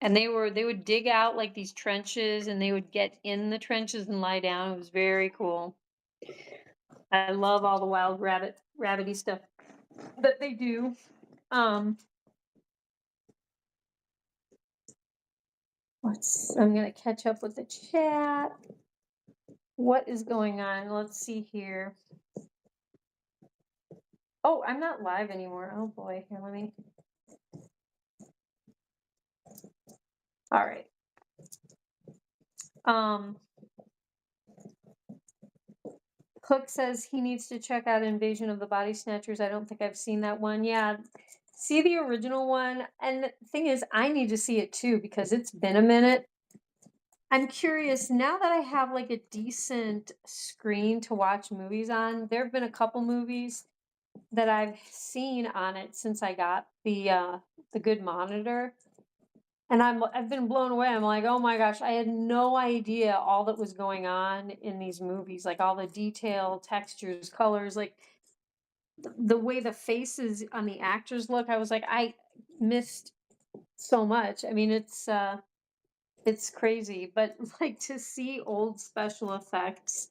they would dig out like these trenches, and they would get in the trenches and lie down. It was very cool. I love all the wild rabbity stuff that they do. I'm gonna catch up with the chat. What is going on? Let's see here. Oh, I'm not live anymore. Oh boy, here, let me. All right. Cook says he needs to check out Invasion of the Body Snatchers. I don't think I've seen that one. Yeah, see the original one. And the thing is, I need to see it too because it's been a minute. I'm curious, now that I have like a decent screen to watch movies on, there have been a couple movies that I've seen on it since I got the good monitor. And I've been blown away. I'm like, oh my gosh, I had no idea all that was going on in these movies, like all the detail, textures, colors, like the way the faces on the actors look. I was like, I missed so much. I mean, it's crazy, but like to see old special effects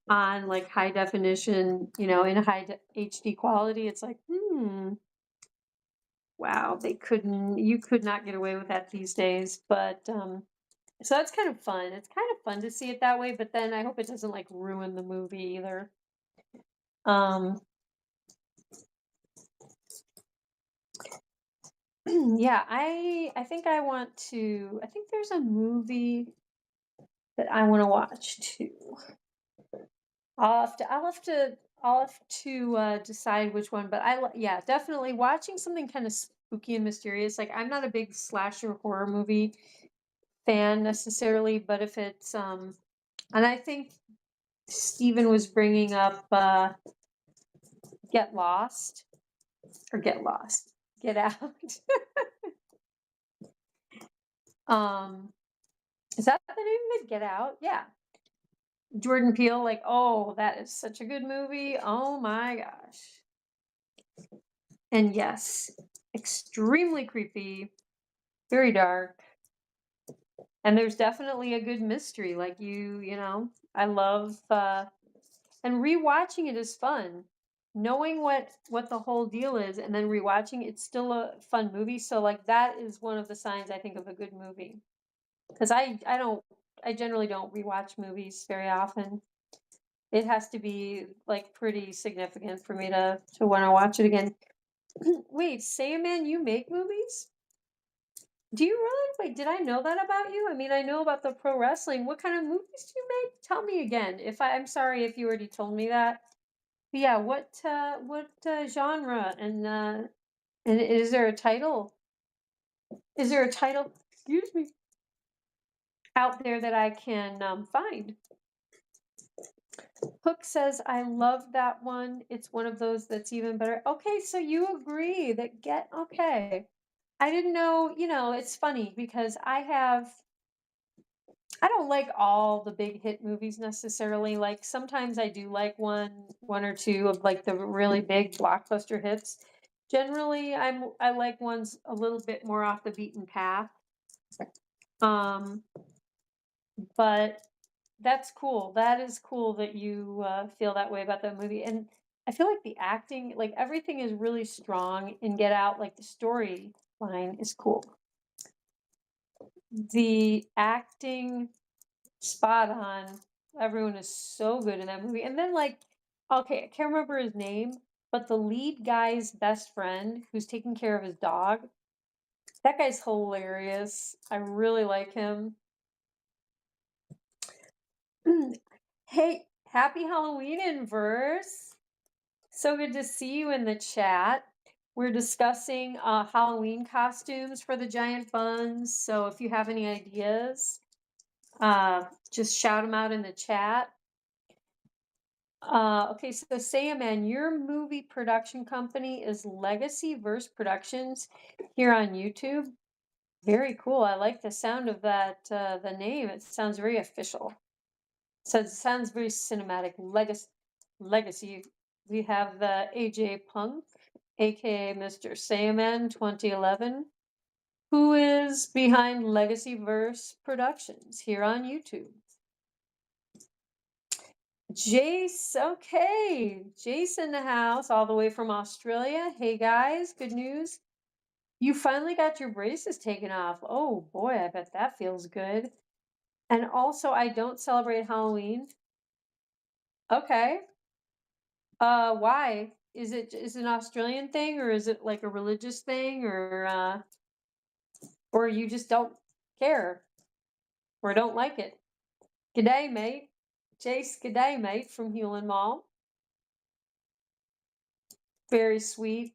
on like high definition, in high HD quality, it's like, wow, you could not get away with that these days. But so that's kind of fun. It's kind of fun to see it that way, but then I hope it doesn't like ruin the movie either. Yeah, I think I want to. I think there's a movie that I want to watch too. I'll have to decide which one, but yeah, definitely watching something kind of spooky and mysterious. Like I'm not a big slasher horror movie fan necessarily, but if it's and I think Steven was bringing up Get Lost or Get Lost, Get Out. um is that the name of it? Get Out? Yeah. Jordan Peele, like, oh, that is such a good movie. Oh my gosh. And yes, extremely creepy, very dark. And there's definitely a good mystery. Like I love and rewatching it is fun. Knowing what the whole deal is and then rewatching it's still a fun movie. So like that is one of the signs I think of a good movie. Because I generally don't rewatch movies very often. It has to be like pretty significant for me to want to watch it again. Wait, Sandman, you make movies? Do you really? Wait, did I know that about you? I mean, I know about the pro wrestling. What kind of movies do you make? Tell me again. I'm sorry if you already told me that. But yeah, what genre and is there a title? Is there a title? Excuse me. Out there that I can find. Hook says, I love that one. It's one of those that's even better. Okay, so you agree that okay. I didn't know, it's funny because I don't like all the big hit movies necessarily. Like sometimes I do like one or two of like the really big blockbuster hits. Generally, I like ones a little bit more off the beaten path. Um, but that's cool. That is cool that you feel that way about that movie. And I feel like the acting, like everything is really strong in Get Out. Like the storyline is cool. The acting, spot on. Everyone is so good in that movie. And then okay, I can't remember his name, but the lead guy's best friend who's taking care of his dog, that guy's hilarious. I really like him. Hey, happy Halloween, Inverse. So good to see you in the chat. We're discussing Halloween costumes for the giant buns. So if you have any ideas, just shout them out in the chat. Okay, so Sayaman, your movie production company is Legacy Verse Productions here on YouTube. Very cool. I like the sound of that, the name. It sounds very official. So it sounds very cinematic. Legacy. We have the AJ Punk, aka Mr. Sayaman 2011, who is behind Legacy Verse Productions here on YouTube. Jace, okay. Jace in the house, all the way from Australia. Hey guys, good news. You finally got your braces taken off. Oh boy, I bet that feels good. And also, I don't celebrate Halloween. Okay. Why? Is it an Australian thing or is it like a religious thing or you just don't care or don't like it? G'day, mate. Jace, g'day, mate, from Hewlin Mall. Very sweet.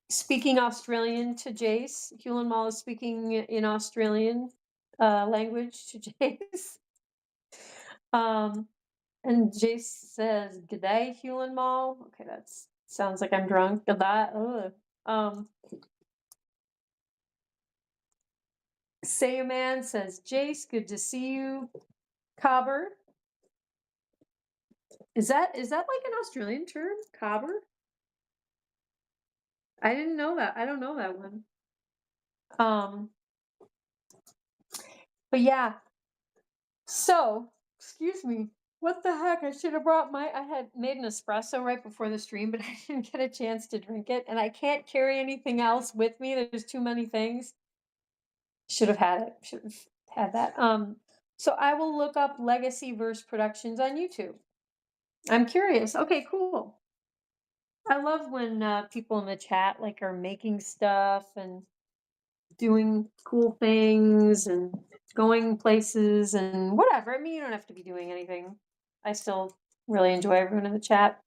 Speaking Australian to Jace. Hewlin Mall is speaking in Australian language to Jace. And Jace says, "G'day, Hewlin Mall." Okay, that sounds like I'm drunk. G'day. Sayaman says, "Jace, good to see you." Cobber. Is that like an Australian term? Cobber? I didn't know that. I don't know that one. But yeah. So, excuse me. What the heck? I should have brought I had made an espresso right before the stream, but I didn't get a chance to drink it. And I can't carry anything else with me. There's too many things. Should have had it. Should have had that. So I will look up Legacy Verse Productions on YouTube. I'm curious. Okay, cool. I love when people in the chat are making stuff and doing cool things and going places and whatever. I mean, you don't have to be doing anything. I still really enjoy everyone in the chat.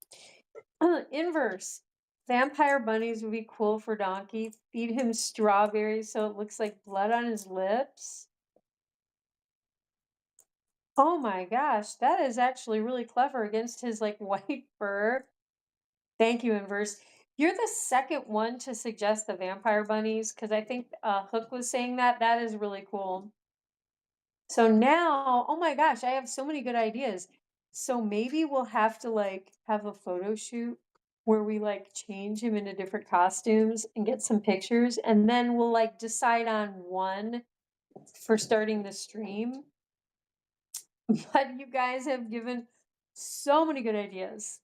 Inverse. Vampire bunnies would be cool for Donkey. Feed him strawberries so it looks like blood on his lips. Oh my gosh, that is actually really clever against his like white fur. Thank you, Inverse. You're the second one to suggest the vampire bunnies because I think Hook was saying that. That is really cool. So now, oh my gosh, I have so many good ideas. So maybe we'll have to like have a photo shoot where we like change him into different costumes and get some pictures, and then we'll like decide on one for starting the stream. But you guys have given so many good ideas.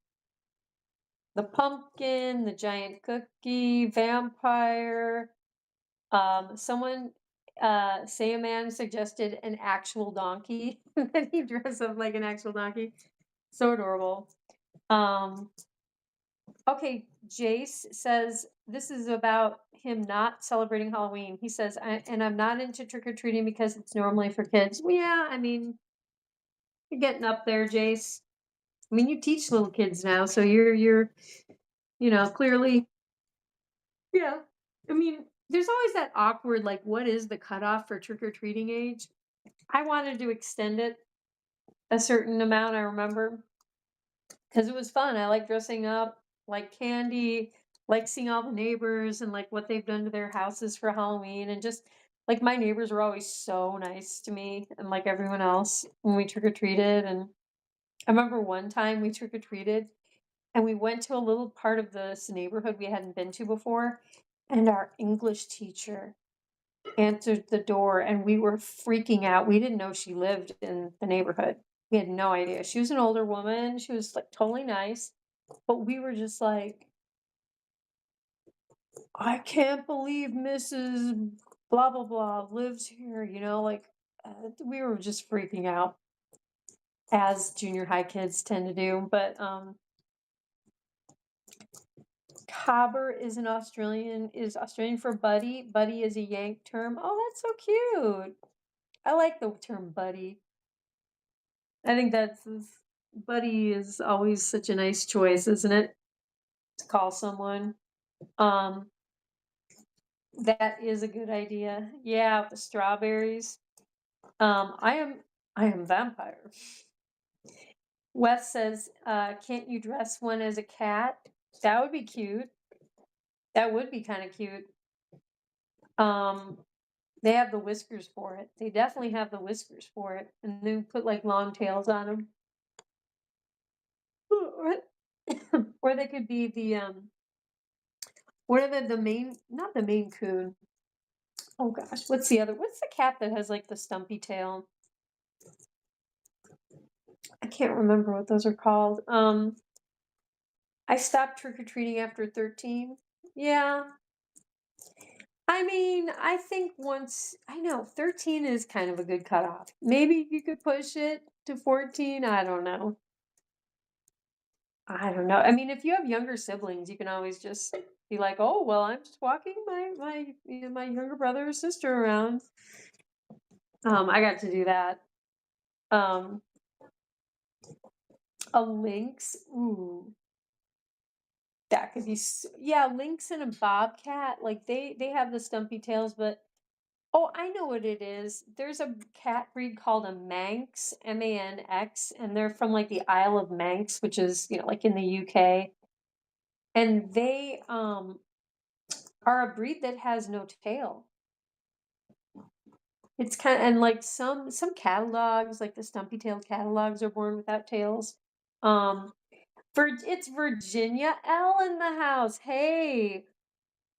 The pumpkin, the giant cookie, vampire. Someone, say a man suggested an actual donkey that he dress up like an actual donkey. So adorable. Okay, Jace says this is about him not celebrating Halloween. He says, and I'm not into trick or treating because it's normally for kids. Well, yeah, I mean, you're getting up there, Jace. I mean, you teach little kids now, so you're, clearly, yeah. I mean, there's always that awkward, like, what is the cutoff for trick or treating age? I wanted to extend it a certain amount, I remember, because it was fun. I like dressing up, like candy, like seeing all the neighbors and like what they've done to their houses for Halloween. And just like my neighbors were always so nice to me and like everyone else when we trick or treated. And I remember one time we trick or treated and we went to a little part of this neighborhood we hadn't been to before. And our English teacher answered the door and we were freaking out. We didn't know she lived in the neighborhood. We had no idea. She was an older woman. She was like totally nice. But we were just like, I can't believe Mrs. Blah blah blah lives here, like we were just freaking out as junior high kids tend to do. But Cobber is Australian for buddy. Buddy is a Yank term. Oh, that's so cute. I like the term buddy. I think buddy is always such a nice choice, isn't it? To call someone. That is a good idea. Yeah, the strawberries. I am vampire. Wes says, can't you dress one as a cat? That would be cute. That would be kind of cute. They have the whiskers for it. They definitely have the whiskers for it. And then put like long tails on them. Or they could be the what are the main, not the Maine Coon. Oh gosh, what's the cat that has like the stumpy tail? I can't remember what those are called. I stopped trick or treating after 13. Yeah. I mean, I think I know 13 is kind of a good cutoff. Maybe you could push it to 14. I don't know. I mean, if you have younger siblings, you can always just be like, "Oh, well, I'm just walking my younger brother or sister around." I got to do that. A lynx. Ooh. That could be yeah, lynx and a bobcat, like, they have the stumpy tails, but oh, I know what it is. There's a cat breed called a Manx, Manx, and they're from, like, the Isle of Manx, which is, like, in the UK, and they, are a breed that has no tail. It's and, like, some catalogs, like the stumpy-tailed catalogs are born without tails. Um, it's Virginia L in the house. Hey,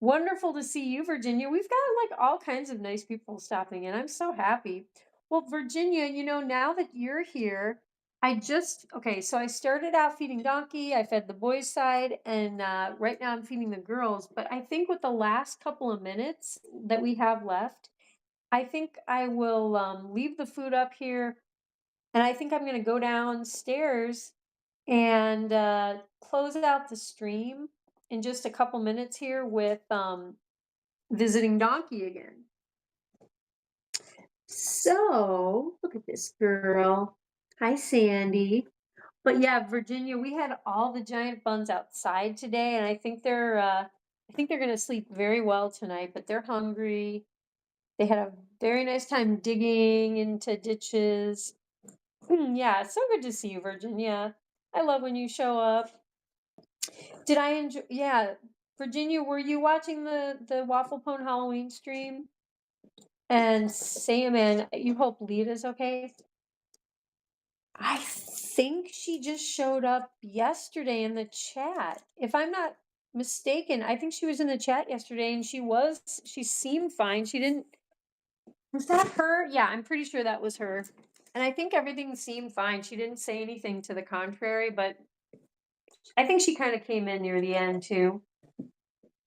wonderful to see you, Virginia. We've got like all kinds of nice people stopping in. I'm so happy. Well, Virginia, now that you're here, so I started out feeding Donkey. I fed the boys' side, and right now I'm feeding the girls. But I think with the last couple of minutes that we have left, I think I will leave the food up here, and I think I'm going to go downstairs and close out the stream in just a couple minutes here with visiting Donkey again. So look at this girl. Hi, Sandy. But yeah, Virginia, we had all the giant buns outside today, and I think they're gonna sleep very well tonight, but they're hungry. They had a very nice time digging into ditches. Yeah, it's so good to see you, Virginia. I love when you show up. Did I enjoy? Yeah, Virginia, were you watching the Waffle Pone Halloween stream? And Sam, and you hope Lita's okay. I think she just showed up yesterday in the chat. If I'm not mistaken, I think she was in the chat yesterday and she seemed fine. She didn't, was that her? Yeah, I'm pretty sure that was her. And I think everything seemed fine. She didn't say anything to the contrary, but I think she kind of came in near the end too.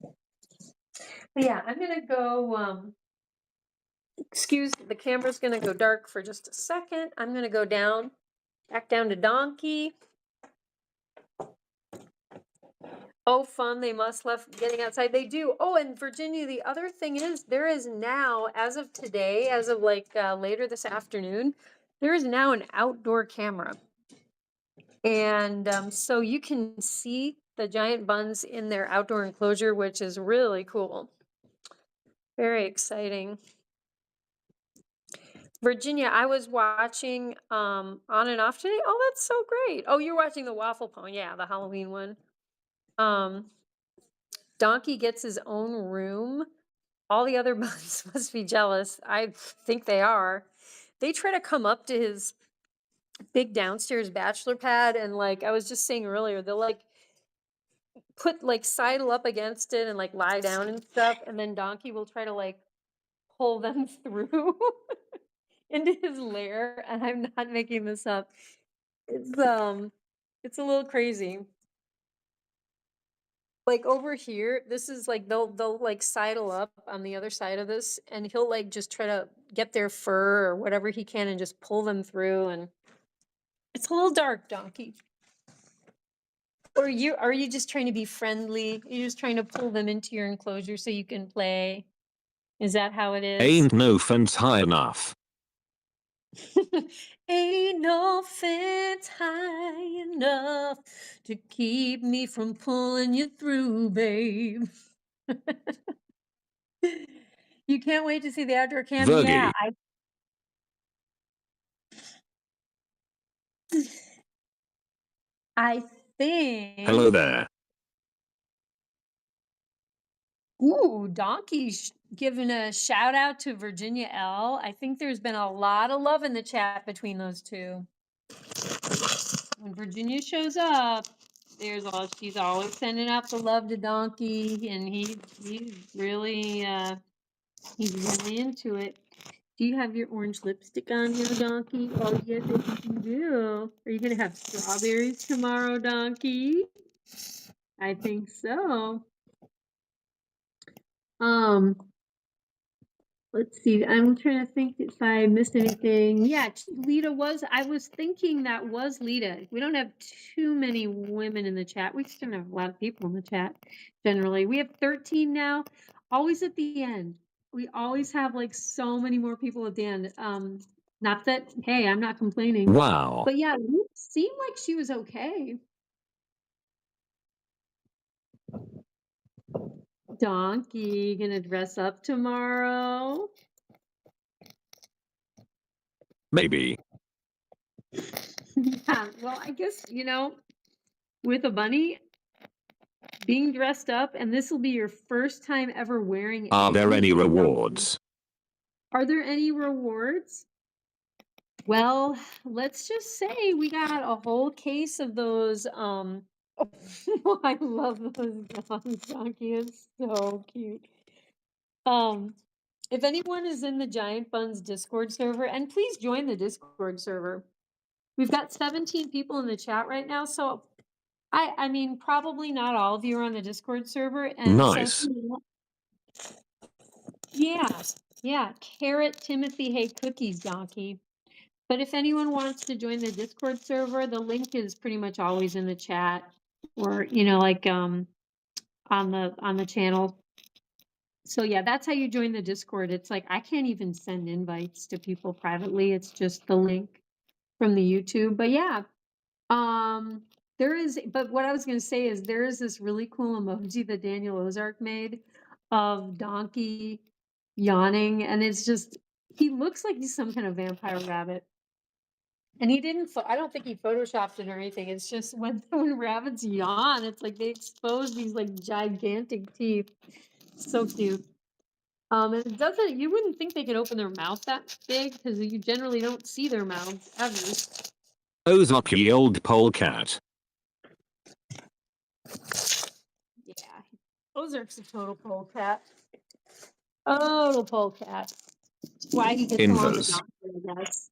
But yeah, I'm gonna go, excuse, the camera's gonna go dark for just a second. I'm gonna go back down to Donkey. Oh, fun, they must love getting outside. They do. Oh, and Virginia, the other thing is there is now, as of today, as of like later this afternoon, there is now an outdoor camera. And so you can see the giant buns in their outdoor enclosure, which is really cool. Very exciting. Virginia, I was watching on and off today. Oh, that's so great. Oh, you're watching the Waffle Pone. Yeah, the Halloween one. Donkey gets his own room. All the other buns must be jealous. I think they are. They try to come up to his big downstairs bachelor pad, and like I was just saying earlier, they'll like sidle up against it and like lie down and stuff, and then Donkey will try to like pull them through into his lair, and I'm not making this up. It's a little crazy. Like over here, this is like they'll like sidle up on the other side of this, and he'll like just try to get their fur or whatever he can and just pull them through. And it's a little dark, Donkey. Or are you just trying to be friendly? You're just trying to pull them into your enclosure so you can play. Is that how it is? Ain't no fence high enough. Ain't no fence high enough to keep me from pulling you through, babe. You can't wait to see the outdoor cam. Yeah, Virgie. I think. Hello there. Ooh, Donkey's giving a shout out to Virginia L. I think there's been a lot of love in the chat between those two. When Virginia shows up, she's always sending out the love to Donkey, and he's really into it. Do you have your orange lipstick on here, Donkey? Oh yes, I think you do. Are you gonna have strawberries tomorrow, Donkey? I think so. Let's see. I'm trying to think if I missed anything. Yeah, I was thinking that was Lita. We don't have too many women in the chat. We still have a lot of people in the chat generally. We have 13 now, always at the end. We always have like so many more people at the end. Not that, hey, I'm not complaining. Wow. But yeah, it seemed like she was okay. Donkey, gonna dress up tomorrow? Maybe. Yeah, well, I guess, with a bunny, being dressed up, and this will be your first time ever wearing Are there any anything. rewards? Are there any rewards? Well, let's just say we got a whole case of those, I love those dogs. Donkey is so cute. If anyone is in the Giant Buns Discord server, and please join the Discord server. We've got 17 people in the chat right now, so I mean, probably not all of you are on the Discord server. And Nice. Yeah. Carrot, Timothy, hey, cookies, Donkey. But if anyone wants to join the Discord server, the link is pretty much always in the chat, or like on the channel. So yeah, that's how you join the Discord. It's like I can't even send invites to people privately. It's just the link from the YouTube. But yeah, there is. But what I was going to say is there is this really cool emoji that Daniel Ozark made of Donkey yawning, and it's just he looks like he's some kind of vampire rabbit. And he didn't. I don't think he photoshopped it or anything. It's just when rabbits yawn, it's like they expose these like gigantic teeth. So cute. And it doesn't. You wouldn't think they could open their mouth that big because you generally don't see their mouths ever. Ozark, ye old polecat. Yeah, Ozark's a total polecat. Total polecat. That's why he gets along with Inverse. Doctor, I guess.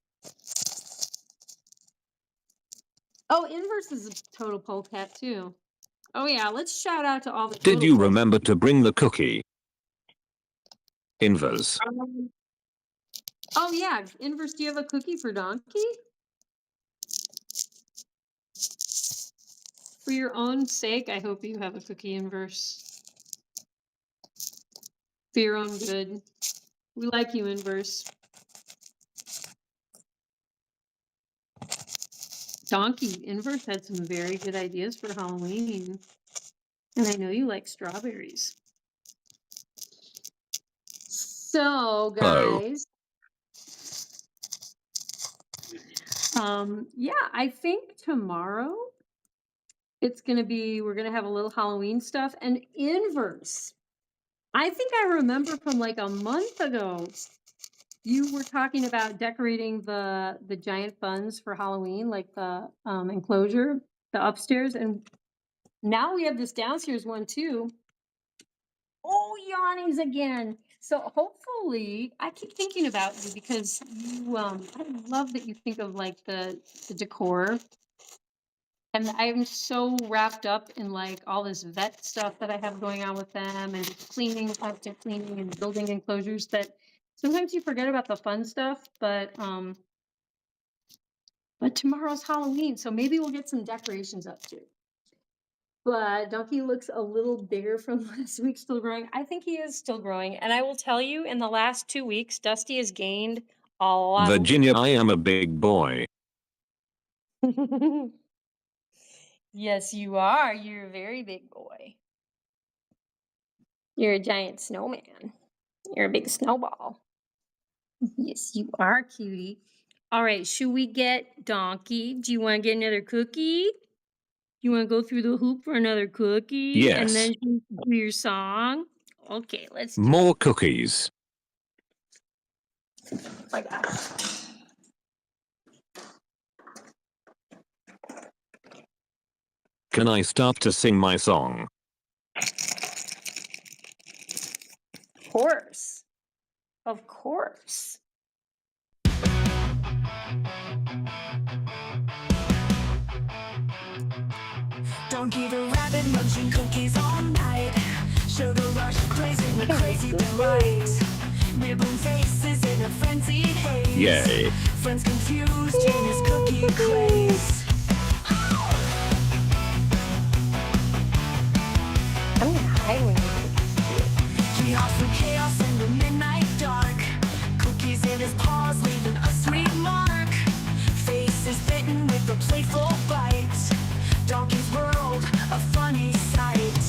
Oh, Inverse is a total polecat too. Oh yeah, let's shout out to all the. Did total you polecats. remember to bring the cookie? Inverse. Oh yeah, Inverse, do you have a cookie for Donkey? For your own sake, I hope you have a cookie, Inverse. For your own good. We like you, Inverse. Donkey, Inverse had some very good ideas for Halloween. And I know you like strawberries. So, guys. Yeah, I think tomorrow it's gonna be, we're gonna have a little Halloween stuff. And Inverse, I think I remember from like a month ago, you were talking about decorating the giant buns for Halloween, like the enclosure, the upstairs, and now we have this downstairs one too. Oh, yawnings again. So hopefully, I keep thinking about you because you, I love that you think of like the decor. And I'm so wrapped up in like all this vet stuff that I have going on with them and just cleaning, constant cleaning and building enclosures that sometimes you forget about the fun stuff, but tomorrow's Halloween, so maybe we'll get some decorations up too. But Donkey looks a little bigger from last week, still growing. I think he is still growing. And I will tell you, in the last 2 weeks, Dusty has gained a lot of Virginia, I am a big boy. Yes, you are. You're a very big boy. You're a giant snowman. You're a big snowball. Yes, you are, cutie. All right, should we get Donkey? Do you want to get another cookie? You want to go through the hoop for another cookie? Yes. And then do your song? Okay, let's do More cookies. it. Oh my gosh. Can I start to sing my song? Of course. Of course. Donkey the rabbit munching cookies all night. Sugar rush blazing with crazy delight. Nibbling faces in a frenzied haze. Yay. Friends confused in his cookie craze. I'm gonna hide when you He hops through chaos in the midnight dark. Cookies in his paws leaving a sweet mark. Faces bitten with a playful bite. Donkey's world, a funny sight.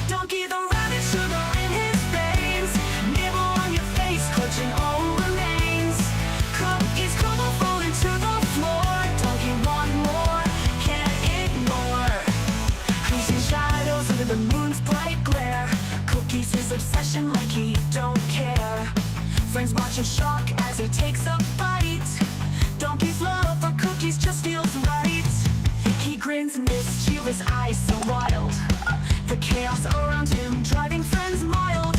Donkey the rabbit, sugar in his veins. Nibble on your face, clutching all remains. Cookies crumble, falling to the floor. Donkey want more, can't ignore. Creasing shadows under the moon's bright glare. Cookies his obsession like he don't care. Friends watch in shock as he takes a bite. Donkey's love for cookies just feels right. He grins, mischievous eyes so wild. The chaos around him driving friends mild.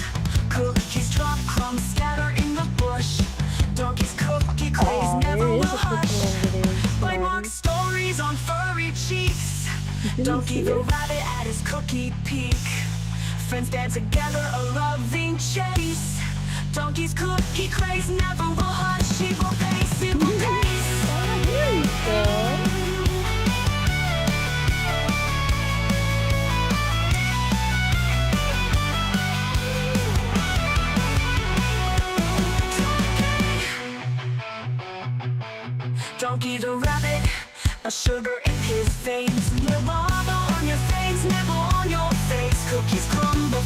Cookies drop, crumbs scatter in the bush. Donkey's cookie craze never will hush. Bite mark stories on furry cheeks. Donkey the rabbit at his cookie peak. Friends stand together, a loving chase. Donkey's cookie craze never will hush. He will pace, he will pace. Here you go. a sugar in his veins. Your mama on your face, nibble on your face. Cookies crumble,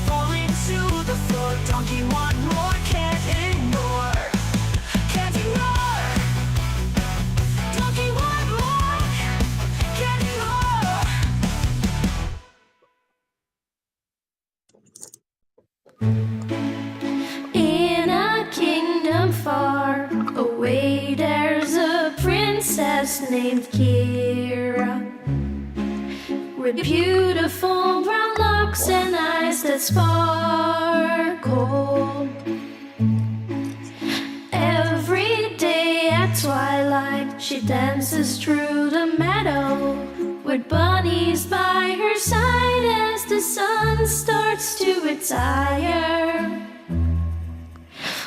falling to the floor. Donkey want more, can't ignore. Can't ignore. Donkey want more, can't ignore. In a kingdom far away, there's a princess named Keira, with beautiful brown locks and eyes that sparkle. Every day at twilight, she dances through the meadow, with bunnies by her side as the sun starts to retire.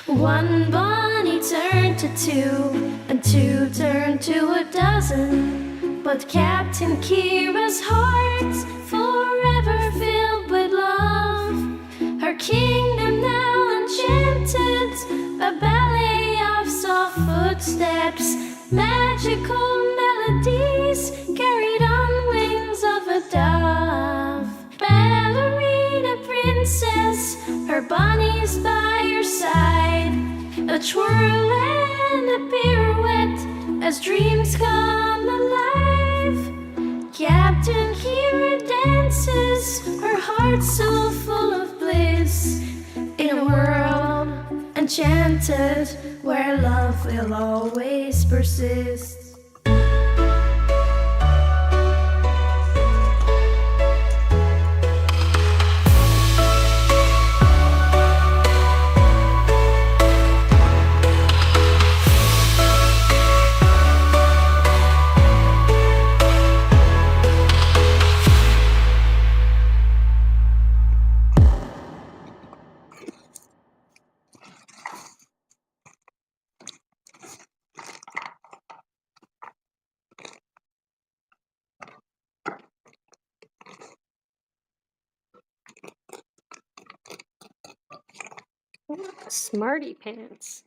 One bunny turned to two, and two turned to a dozen. But Captain Keira's heart's forever filled with love. Her kingdom now enchanted, a ballet of soft footsteps, magical melodies carried on wings of a dove. Ballerina princess, her bunnies by her side, a twirl and a pirouette as dreams come alive. Captain Keira dances, her heart so full of bliss, in a world enchanted where love will always persist. Smarty pants.